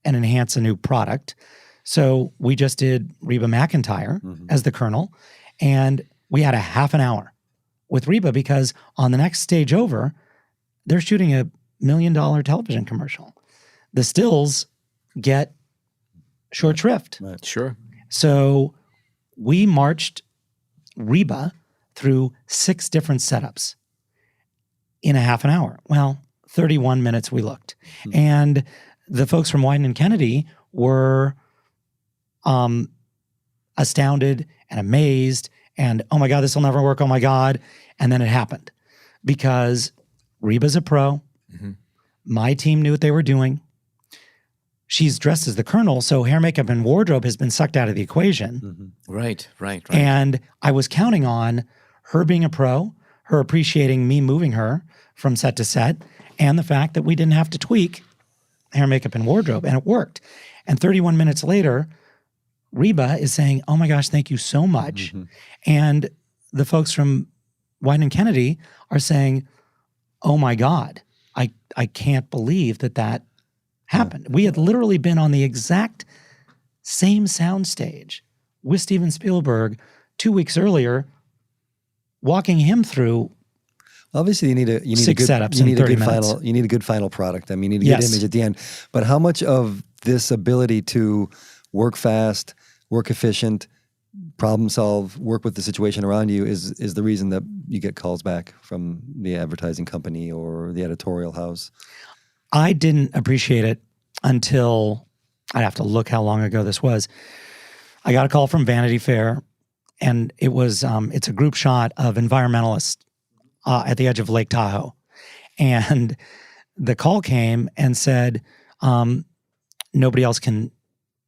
C: enhance a new product. So we just did Reba McEntire as the kernel, and we had a half an hour with Reba because on the next stage over, they're shooting a $1 million television commercial. The stills get short shrift.
D: Right.
B: Sure.
C: So we marched Reba through 6 different setups in a half an hour. Well, 31 minutes we looked. And the folks from Wyden and Kennedy were astounded and amazed and, oh my God, this will never work, oh my God. And then it happened because Reba's a pro. My team knew what they were doing. She's dressed as the colonel, so hair, makeup, and wardrobe has been sucked out of the equation.
B: Right.
C: And I was counting on her being a pro, her appreciating me moving her from set to set, and the fact that we didn't have to tweak hair, makeup, and wardrobe, and it worked. And 31 minutes later, Reba is saying, oh my gosh, thank you so much. And the folks from Wyden and Kennedy are saying, oh my God, I can't believe that happened. We had literally been on the exact same soundstage with Steven Spielberg 2 weeks earlier, walking him through.
D: Obviously, you need a
C: Six
D: good
C: setups
D: you
C: in
D: need
C: 30
D: a good
C: minutes.
D: final. You need a good final product. I mean, you need a good
C: Yes.
D: image at the end. But how much of this ability to work fast, work efficient, problem solve, work with the situation around you is the reason that you get calls back from the advertising company or the editorial house?
C: I didn't appreciate it until, I'd have to look how long ago this was. I got a call from Vanity Fair, and it was it's a group shot of environmentalists at the edge of Lake Tahoe. And the call came and said, nobody else can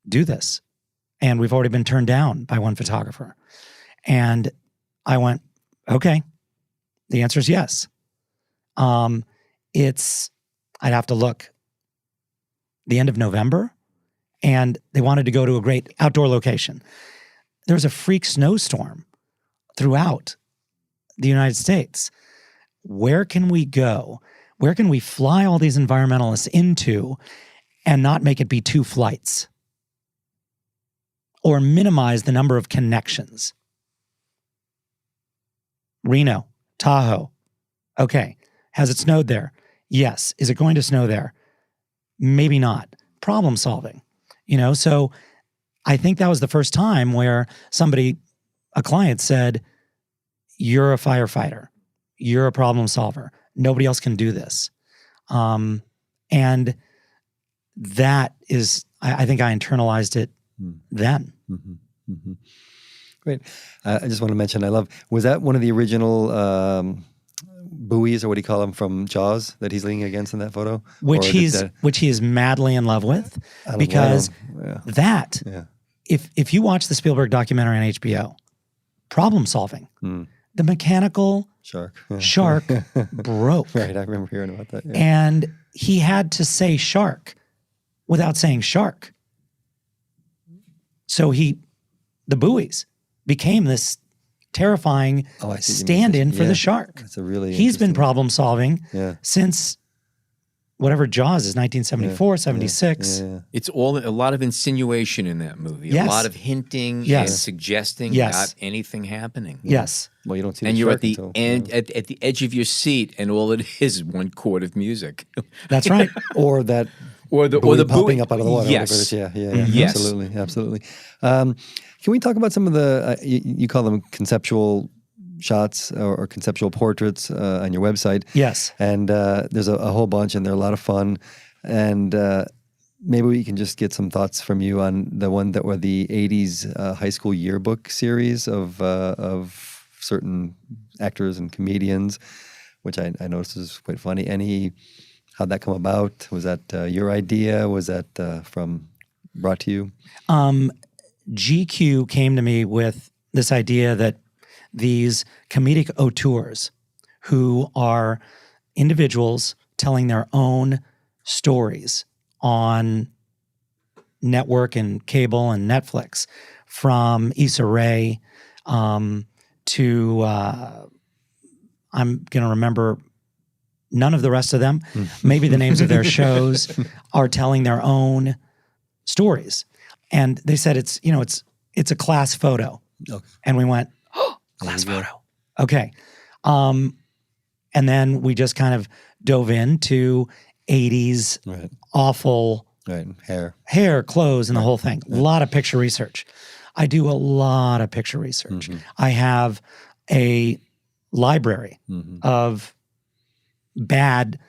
C: do this. And we've already been turned down by one photographer. And I went, okay, the answer is yes. I'd have to look, the end of November, and they wanted to go to a great outdoor location. There was a freak snowstorm throughout the United States. Where can we go? Where can we fly all these environmentalists into and not make it be 2 flights? Or minimize the number of connections? Reno, Tahoe. Okay. Has it snowed there? Yes. Is it going to snow there? Maybe not. Problem solving. So I think that was the first time where a client said, you're a firefighter. You're a problem solver. Nobody else can do this. And that is, I think I internalized it then.
D: Great. I just want to mention, was that one of the original buoys, or what do you call them, from Jaws that he's leaning against in that photo?
C: Which he is madly in love with, because if you watch the Spielberg documentary on HBO, problem solving, the mechanical shark broke.
D: Right, I remember hearing about that. Yeah.
C: And he had to say shark without saying shark. So the buoys became this terrifying stand-in for the shark.
D: That's a really
C: He's been problem solving since whatever Jaws is, 1974, 76.
B: Yeah. It's a lot of insinuation in that movie.
C: Yes.
B: A lot of hinting and suggesting without anything happening.
C: Yes.
D: Well, you don't see
B: and
D: the
B: you're
D: shark
B: at the
D: until,
B: end, at the edge of your seat, and all it is 1 chord of music.
C: That's right.
D: or that
B: or the
D: buoy
B: buoy
D: popping up out of the water.
B: Yes.
D: Yeah.
B: Yes.
D: Absolutely. Can we talk about some of the, you call them conceptual shots or conceptual portraits on your website?
C: Yes.
D: And there's a whole bunch, and they're a lot of fun. And maybe we can just get some thoughts from you on the one that were the 80s high school yearbook series of certain actors and comedians, which I noticed was quite funny. How'd that come about? Was that your idea? Was that brought to you?
C: GQ came to me with this idea that these comedic auteurs, who are individuals telling their own stories on network and cable and Netflix, from Issa Rae to I'm going to remember none of the rest of them. Maybe the names of their shows, are telling their own stories. And they said it's a class photo.
D: Okay.
C: And we went, oh, class photo. Okay. And then we just kind of dove into 80s awful hair, clothes, and the whole thing. A lot of picture research. I do a lot of picture research. I have a library of bad,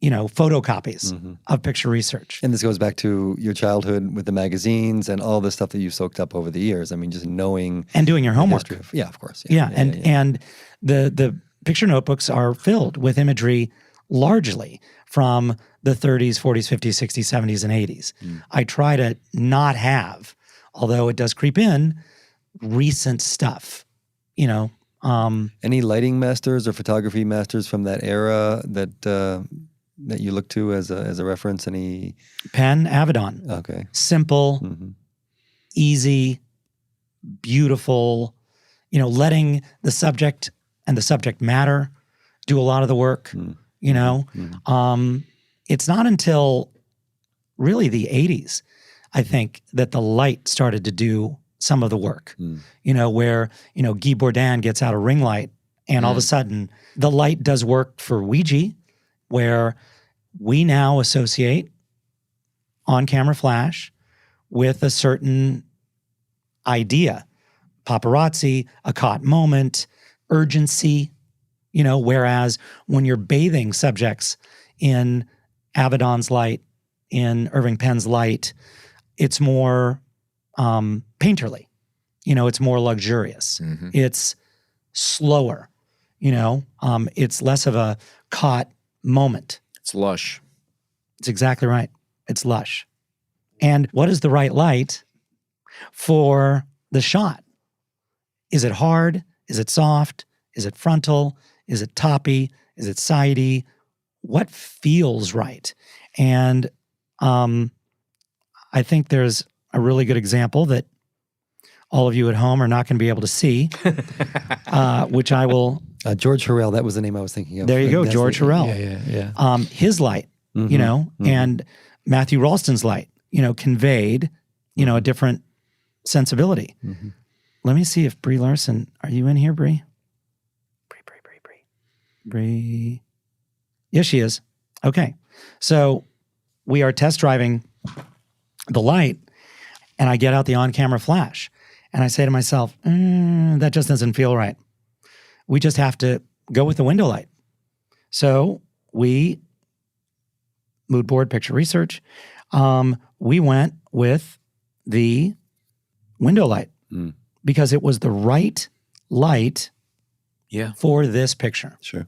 C: photocopies of picture research.
D: And this goes back to your childhood with the magazines and all the stuff that you've soaked up over the years. I mean, just knowing
C: and doing your homework.
D: Of course.
C: And the picture notebooks are filled with imagery largely from the 30s, 40s, 50s, 60s, 70s, and 80s. I try to not have, although it does creep in, recent stuff.
D: Any lighting masters or photography masters from that era that you look to as a reference? Any
C: Penn, Avedon.
D: Okay.
C: Simple, easy, beautiful, letting the subject and the subject matter do a lot of the work, It's not until really the 80s, I think, that the light started to do some of the work, where, Guy Bourdin gets out a ring light and all of a sudden the light does work for Ouija, where we now associate on-camera flash with a certain idea, paparazzi, a caught moment, urgency, whereas when you're bathing subjects in Avedon's light, in Irving Penn's light, it's more painterly. It's more luxurious. It's slower. It's less of a caught moment.
B: It's lush.
C: It's exactly right. It's lush. And what is the right light for the shot? Is it hard? Is it soft? Is it frontal? Is it toppy? Is it sidey? What feels right? And I think there's a really good example that all of you at home are not going to be able to see, which I will.
D: George Harrell, that was the name I was thinking of.
C: There you go, George Harrell.
D: Yeah.
C: His light, and Matthew Ralston's light, conveyed, a different sensibility. Let me see if Brie Larson, are you in here, Brie? Brie. Yes, she is. Okay. So we are test driving the light, and I get out the on-camera flash, and I say to myself, that just doesn't feel right. We just have to go with the window light. So we, mood board picture research, we went with the window light because it was the right light for this picture.
D: Sure.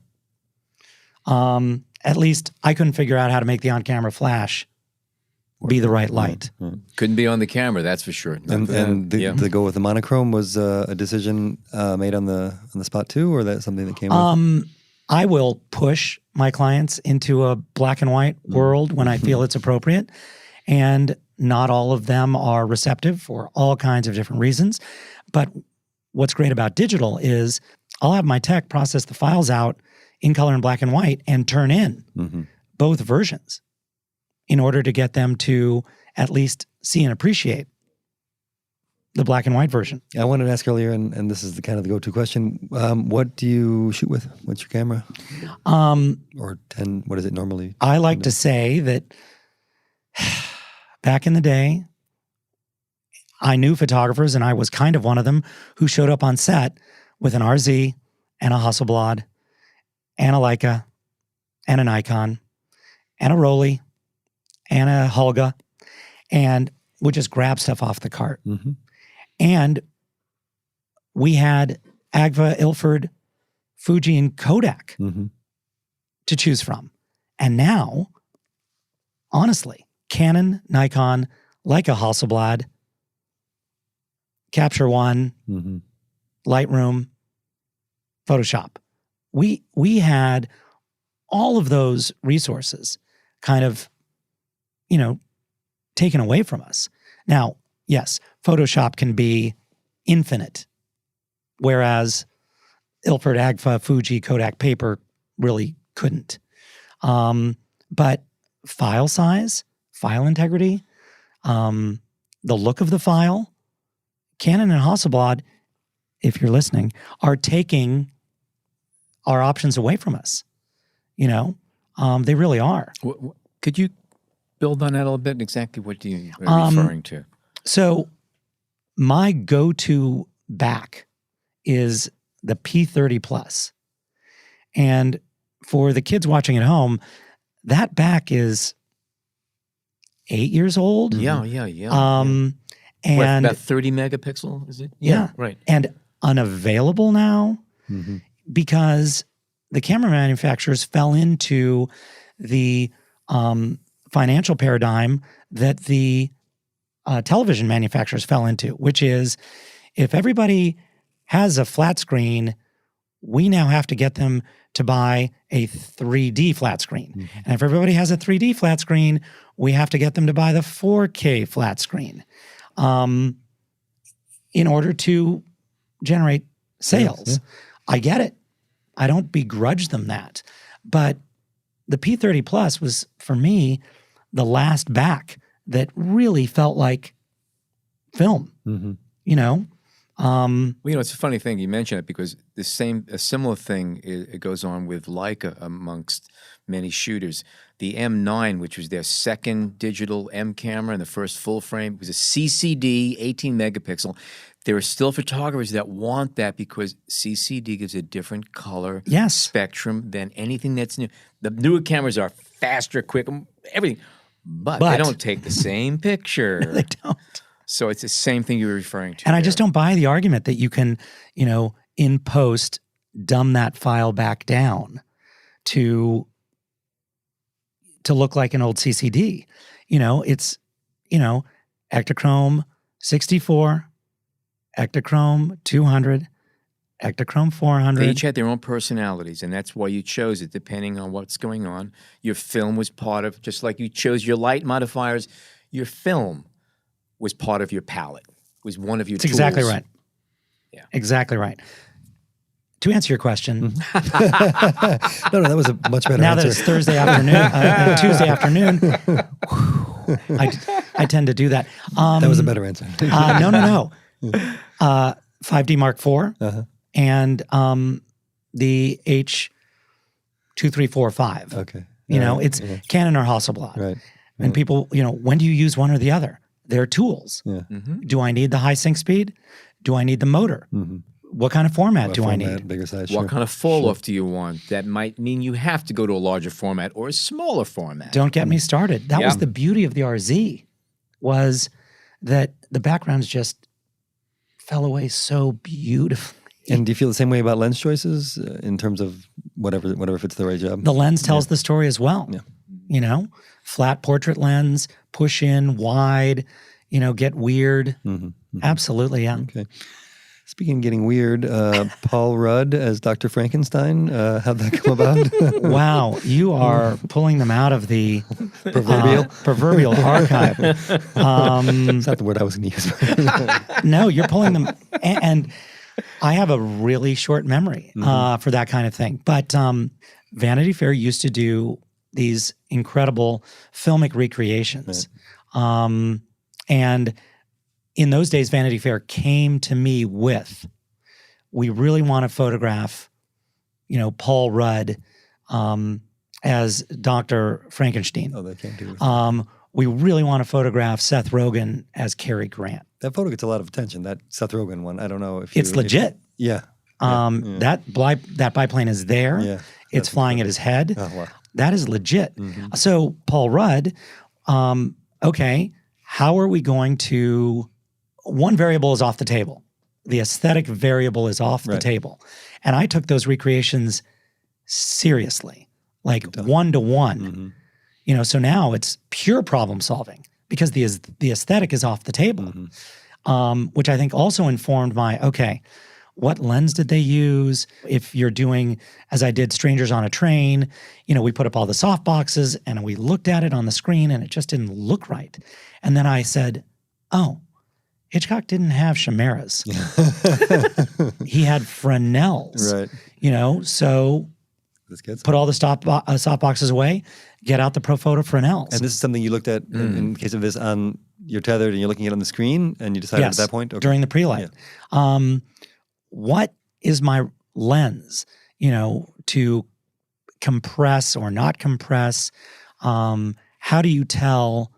C: At least I couldn't figure out how to make the on-camera flash be the right light.
B: Couldn't be on the camera, that's for sure.
D: And the go with the monochrome was a decision made on the spot too, or that something that came up?
C: I will push my clients into a black and white world when I feel it's appropriate. And not all of them are receptive for all kinds of different reasons. But what's great about digital is I'll have my tech process the files out in color and black and white and turn in both versions in order to get them to at least see and appreciate the black and white version.
D: I wanted to ask earlier, and this is the kind of the go-to question, what do you shoot with? What's your camera? Or what is it normally?
C: I like to say that back in the day, I knew photographers, and I was kind of one of them, who showed up on set with an RZ and a Hasselblad and a Leica and a Nikon and a Rolly and a Holga, and would just grab stuff off the cart. And we had Agfa, Ilford, Fuji, and Kodak to choose from. And now, honestly, Canon, Nikon, Leica, Hasselblad, Capture One, Lightroom, Photoshop. We had all of those resources kind of, taken away from us. Now, yes, Photoshop can be infinite, whereas Ilford, Agfa, Fuji, Kodak paper really couldn't. But file size, file integrity, the look of the file, Canon and Hasselblad, if you're listening, are taking our options away from us. They really are.
B: Could you build on that a little bit? Exactly what are you referring to?
C: So my go-to back is the P30 Plus. And for the kids watching at home, that back is 8 years old.
B: Yeah.
C: And
B: about 30 megapixel, is it?
C: Yeah.
B: Right.
C: And unavailable now because the camera manufacturers fell into the financial paradigm that the television manufacturers fell into, which is if everybody has a flat screen, we now have to get them to buy a 3D flat screen. And if everybody has a 3D flat screen, we have to get them to buy the 4K flat screen. in order to generate sales. I get it. I don't begrudge them that. But the P30 Plus was, for me, the last back that really felt like film, you know?
B: Well, it's a funny thing you mention it because a similar thing it goes on with Leica amongst many shooters. The M9, which was their second digital M camera and the first full frame, was a CCD 18 megapixel. There are still photographers that want that because CCD gives a different color spectrum than anything that's new. The newer cameras are faster, quicker, everything, but they don't take the same picture.
C: They don't.
B: So it's the same thing you were referring to.
C: And I just don't buy the argument that you can, in post, dumb that file back down to look like an old CCD. It's, Ektachrome 64, Ektachrome 200, Ektachrome 400.
B: They each had their own personalities, and that's why you chose it, depending on what's going on. Your film was part of, just like you chose your light modifiers, your film was part of your palette, was one of your tools.
C: Exactly right.
B: Yeah.
C: Exactly right. To answer your question.
D: No, that was a much better
C: now
D: answer.
C: that it's Thursday afternoon, Tuesday afternoon, I tend to do that.
D: That was a better answer.
C: No. 5D Mark IV and the H2345.
D: Okay.
C: It's Canon or Hasselblad.
D: Right.
C: And people, when do you use one or the other? They're tools.
D: Yeah.
C: Do I need the high sync speed? Do I need the motor? What kind of format do I need?
D: Bigger size.
B: What kind of fall-off do you want? That might mean you have to go to a larger format or a smaller format.
C: Don't get me started. That was the beauty of the RZ, was that the backgrounds just fell away so beautifully.
D: And do you feel the same way about lens choices in terms of whatever fits the right job?
C: The lens tells the story as well.
D: Yeah.
C: Flat portrait lens, push in, wide, get weird. Absolutely, yeah.
D: Okay. Speaking of getting weird, Paul Rudd as Dr. Frankenstein, how'd that come about?
C: Wow, you are pulling them out of the
D: Proverbial
C: archive.
D: It's not the word I was going to use.
C: No, you're pulling them. And I have a really short memory for that kind of thing. But Vanity Fair used to do these incredible filmic recreations. Right. And in those days, Vanity Fair came to me with, we really want to photograph, Paul Rudd as Dr. Frankenstein.
D: Oh, they can't do it.
C: We really want to photograph Seth Rogen as Cary Grant.
D: That photo gets a lot of attention, that Seth Rogen one. I don't know if
C: it's legit. That biplane is there.
D: Yeah.
C: It's flying at his head.
D: Oh, wow.
C: That is legit. So Paul Rudd, okay, how are we going to, one variable is off the table. The aesthetic variable is off the table. And I took those recreations seriously, like one-to-one. So now it's pure problem solving because the aesthetic is off the table, which I think also informed what lens did they use? If you're doing, as I did, Strangers on a Train, we put up all the soft boxes and we looked at it on the screen and it just didn't look right. And then I said, oh, Hitchcock didn't have chimeras. He had Fresnels.
D: Right.
C: So put all the soft boxes away, get out the Profoto Fresnels.
D: And this is something you looked at in case of this on, you're tethered and you're looking at it on the screen and you decided at that point? Okay.
C: During the pre-light. Yeah. What is my lens, to compress or not compress? How do you tell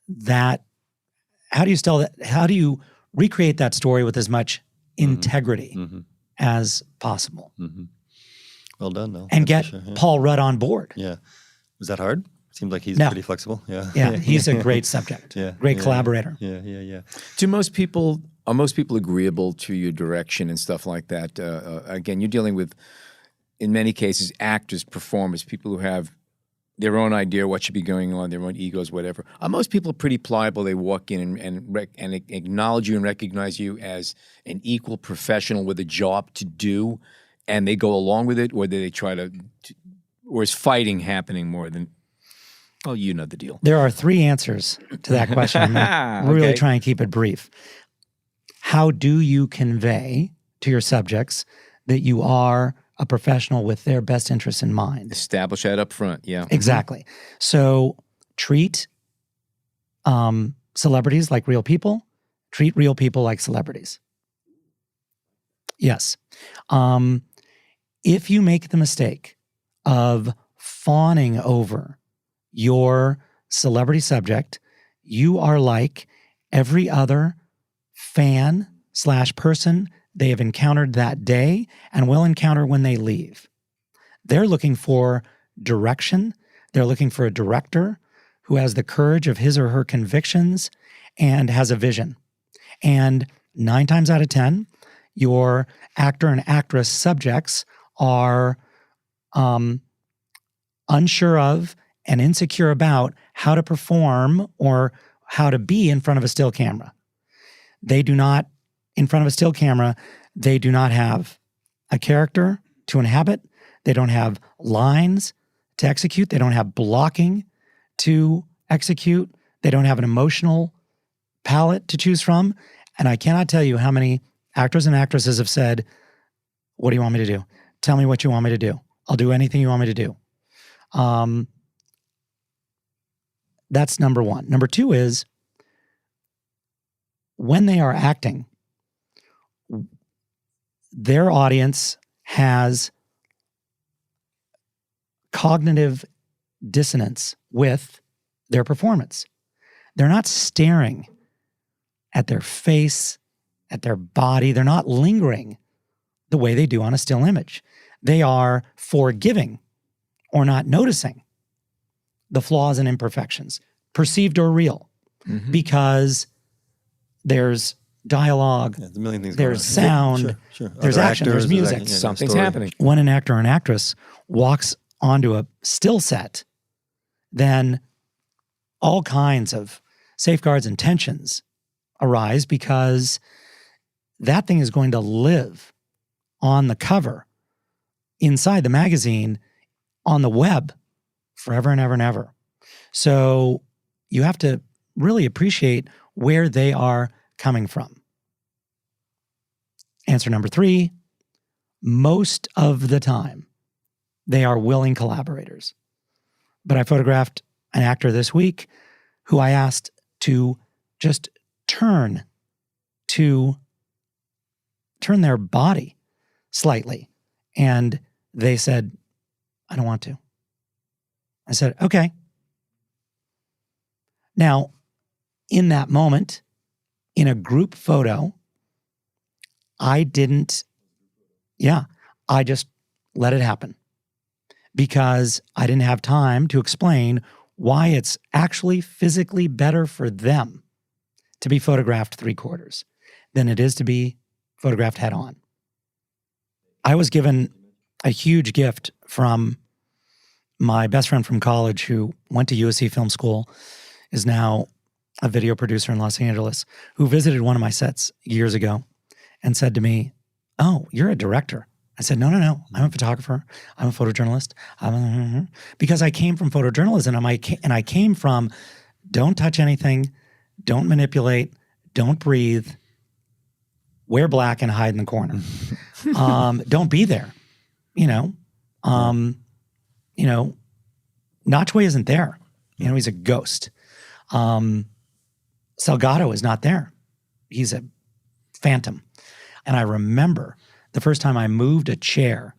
C: that? How do you recreate that story with as much integrity as possible?
D: Well done, though.
C: And get Paul Rudd on board.
D: Yeah. Was that hard? Seems like he's pretty flexible. Yeah.
C: Yeah, he's a great subject. Great collaborator.
D: Yeah.
B: Are most people agreeable to your direction and stuff like that? Again, you're dealing with, in many cases, actors, performers, people who have their own idea what should be going on, their own egos, whatever. Are most people pretty pliable? They walk in and acknowledge you and recognize you as an equal professional with a job to do, and they go along with it, or do they try to or is fighting happening more than? Oh, you know the deal.
C: There are three answers to that question. I'm going to really try and keep it brief. how do you convey to your subjects that you are a professional with their best interests in mind?
B: Establish that up front. Yeah.
C: Exactly. So treat celebrities like real people. Treat real people like celebrities. Yes. If you make the mistake of fawning over your celebrity subject, you are like every other fan/person they have encountered that day and will encounter when they leave. They're looking for direction. They're looking for a director who has the courage of his or her convictions and has a vision. And 9 times out of 10, your actor and actress subjects are unsure of and insecure about how to perform or how to be in front of a still camera. They do not, in front of a still camera, they do not have a character to inhabit. They don't have lines to execute. They don't have blocking to execute. They don't have an emotional palette to choose from. And I cannot tell you how many actors and actresses have said, what do you want me to do? Tell me what you want me to do. I'll do anything you want me to do. That's number one. Number two is when they are acting, their audience has cognitive dissonance with their performance. They're not staring at their face, at their body. They're not lingering the way they do on a still image. They are forgiving or not noticing the flaws and imperfections, perceived or real, because there's dialogue,
D: There's a million things
C: there's
D: going on.
C: sound,
D: Sure.
C: there's
D: Other
C: action,
D: actors,
C: there's music.
D: acting,
B: Something's
D: story.
B: happening.
C: When an actor or an actress walks onto a still set, then all kinds of safeguards and tensions arise because that thing is going to live on the cover, inside the magazine, on the web, forever and ever and ever. So you have to really appreciate where they are coming from. Answer number 3, most of the time, they are willing collaborators. But I photographed an actor this week who I asked to just turn their body slightly. And they said, I don't want to. I said, okay. Now, in that moment, in a group photo, I just let it happen because I didn't have time to explain why it's actually physically better for them to be photographed 3/4 than it is to be photographed head on. I was given a huge gift from my best friend from college who went to USC Film School, is now a video producer in Los Angeles, who visited one of my sets years ago and said to me, oh, you're a director. I said, no. I'm a photographer. I'm a photojournalist. Because I came from photojournalism and I came from don't touch anything, don't manipulate, don't breathe, wear black and hide in the corner. Don't be there. Notchway isn't there. He's a ghost. Salgado is not there. He's a phantom. And I remember the first time I moved a chair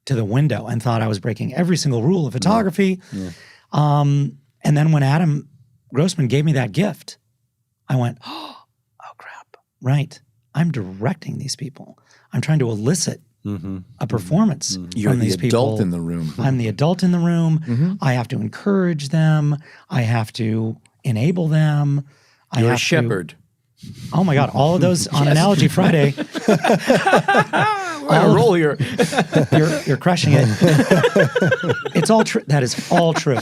C: to the window and thought I was breaking every single rule of photography.
D: Yeah.
C: And then when Adam Grossman gave me that gift, I went, oh crap, right. I'm directing these people. I'm trying to elicit a performance
B: You're
C: from
B: the
C: these people.
B: adult in the room.
C: I'm the adult in the room. I have to encourage them. I have to enable them.
B: You're a shepherd.
C: Oh my God, all of those on Analogy Friday.
B: We're on a roll here.
C: You're crushing it. It's all true. That is all true.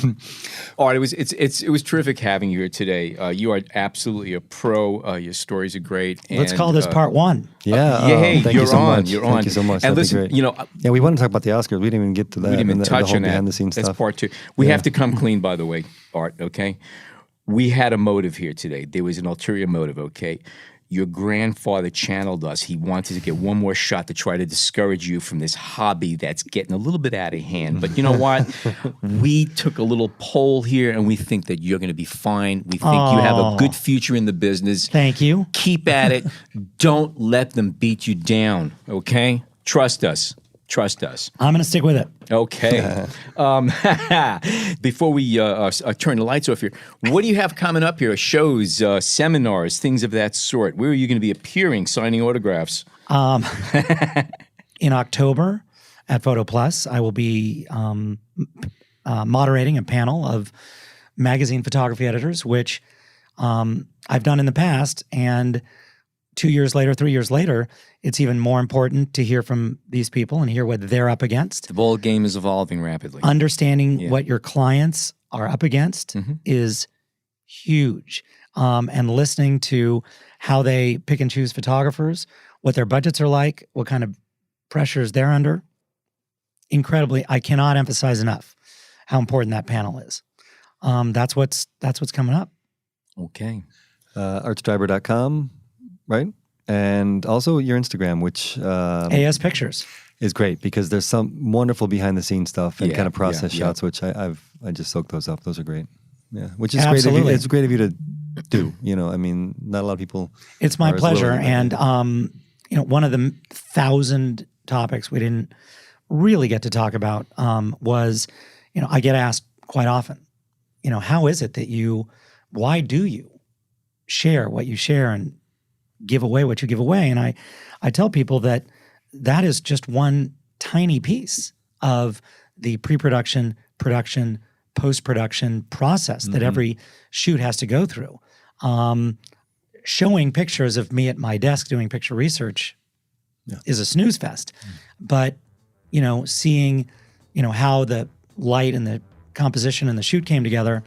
B: Art, it was terrific having you here today. You are absolutely a pro. Your stories are great.
C: Let's call this part 1.
D: Yeah.
B: Hey,
D: thank
B: you're
D: you so
B: on.
D: much.
B: You're on.
D: Thank you so much.
B: And
D: That'd
B: listen,
D: be great. Yeah, we want to talk about the Oscars. We didn't even get to that.
B: We didn't even touch
D: the whole
B: on that.
D: behind the scenes
B: That's
D: stuff.
B: part 2. We have to come clean, by the way, Art, okay? We had a motive here today. There was an ulterior motive, okay? your grandfather channeled us. He wanted to get one more shot to try to discourage you from this hobby that's getting a little bit out of hand. But you know what? We took a little poll here, and we think that you're going to be fine. We think you have a good future in the business.
C: Thank you.
B: Keep at it. Don't let them beat you down, okay? Trust us. Trust us.
C: I'm going to stick with it.
B: Okay. Before we turn the lights off here, what do you have coming up here? Shows, seminars, things of that sort. Where are you going to be appearing, signing autographs?
C: In October at Photo Plus, I will be moderating a panel of magazine photography editors, which I've done in the past. And 2 years later, 3 years later, it's even more important to hear from these people and hear what they're up against.
B: The ball game is evolving rapidly.
C: Understanding what your clients are up against is huge. And listening to how they pick and choose photographers, what their budgets are like, what kind of pressures they're under. Incredibly, I cannot emphasize enough how important that panel is. That's what's coming up.
B: Okay.
D: Artstreiber.com, right? And also your Instagram, which
C: AS Pictures
D: is great because there's some wonderful behind the scenes stuff and kind of process shots, which I just soaked those up. Those are great. Yeah, which is great. It's great of you to do. You know, I mean, not a lot of people.
C: It's my pleasure, and you know, one of the 1,000 topics we didn't really get to talk about was, you know, I get asked quite often, you know, how is it that why do you share what you share and give away what you give away? And I tell people that is just one tiny piece of the pre-production, production, post-production process that every shoot has to go through. Showing pictures of me at my desk doing picture research is a snooze fest. But, you know, seeing, you know, how the light and the composition and the shoot came together.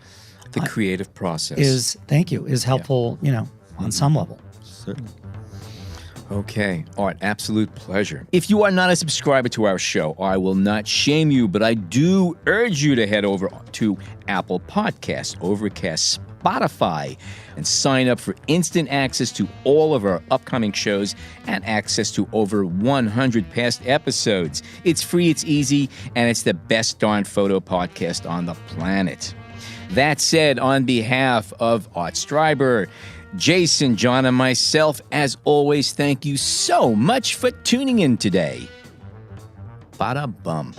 B: The creative process.
C: Is helpful, you know, on some level.
D: Certainly.
B: Okay. Art, absolute pleasure. If you are not a subscriber to our show, I will not shame you, but I do urge you to head over to Apple Podcasts, Overcast, Spotify, and sign up for instant access to all of our upcoming shows and access to over 100 past episodes. It's free, it's easy, and it's the best darn photo podcast on the planet. That said, on behalf of Art Streiber, Jason, John, and myself, as always, thank you so much for tuning in today. Bada bum.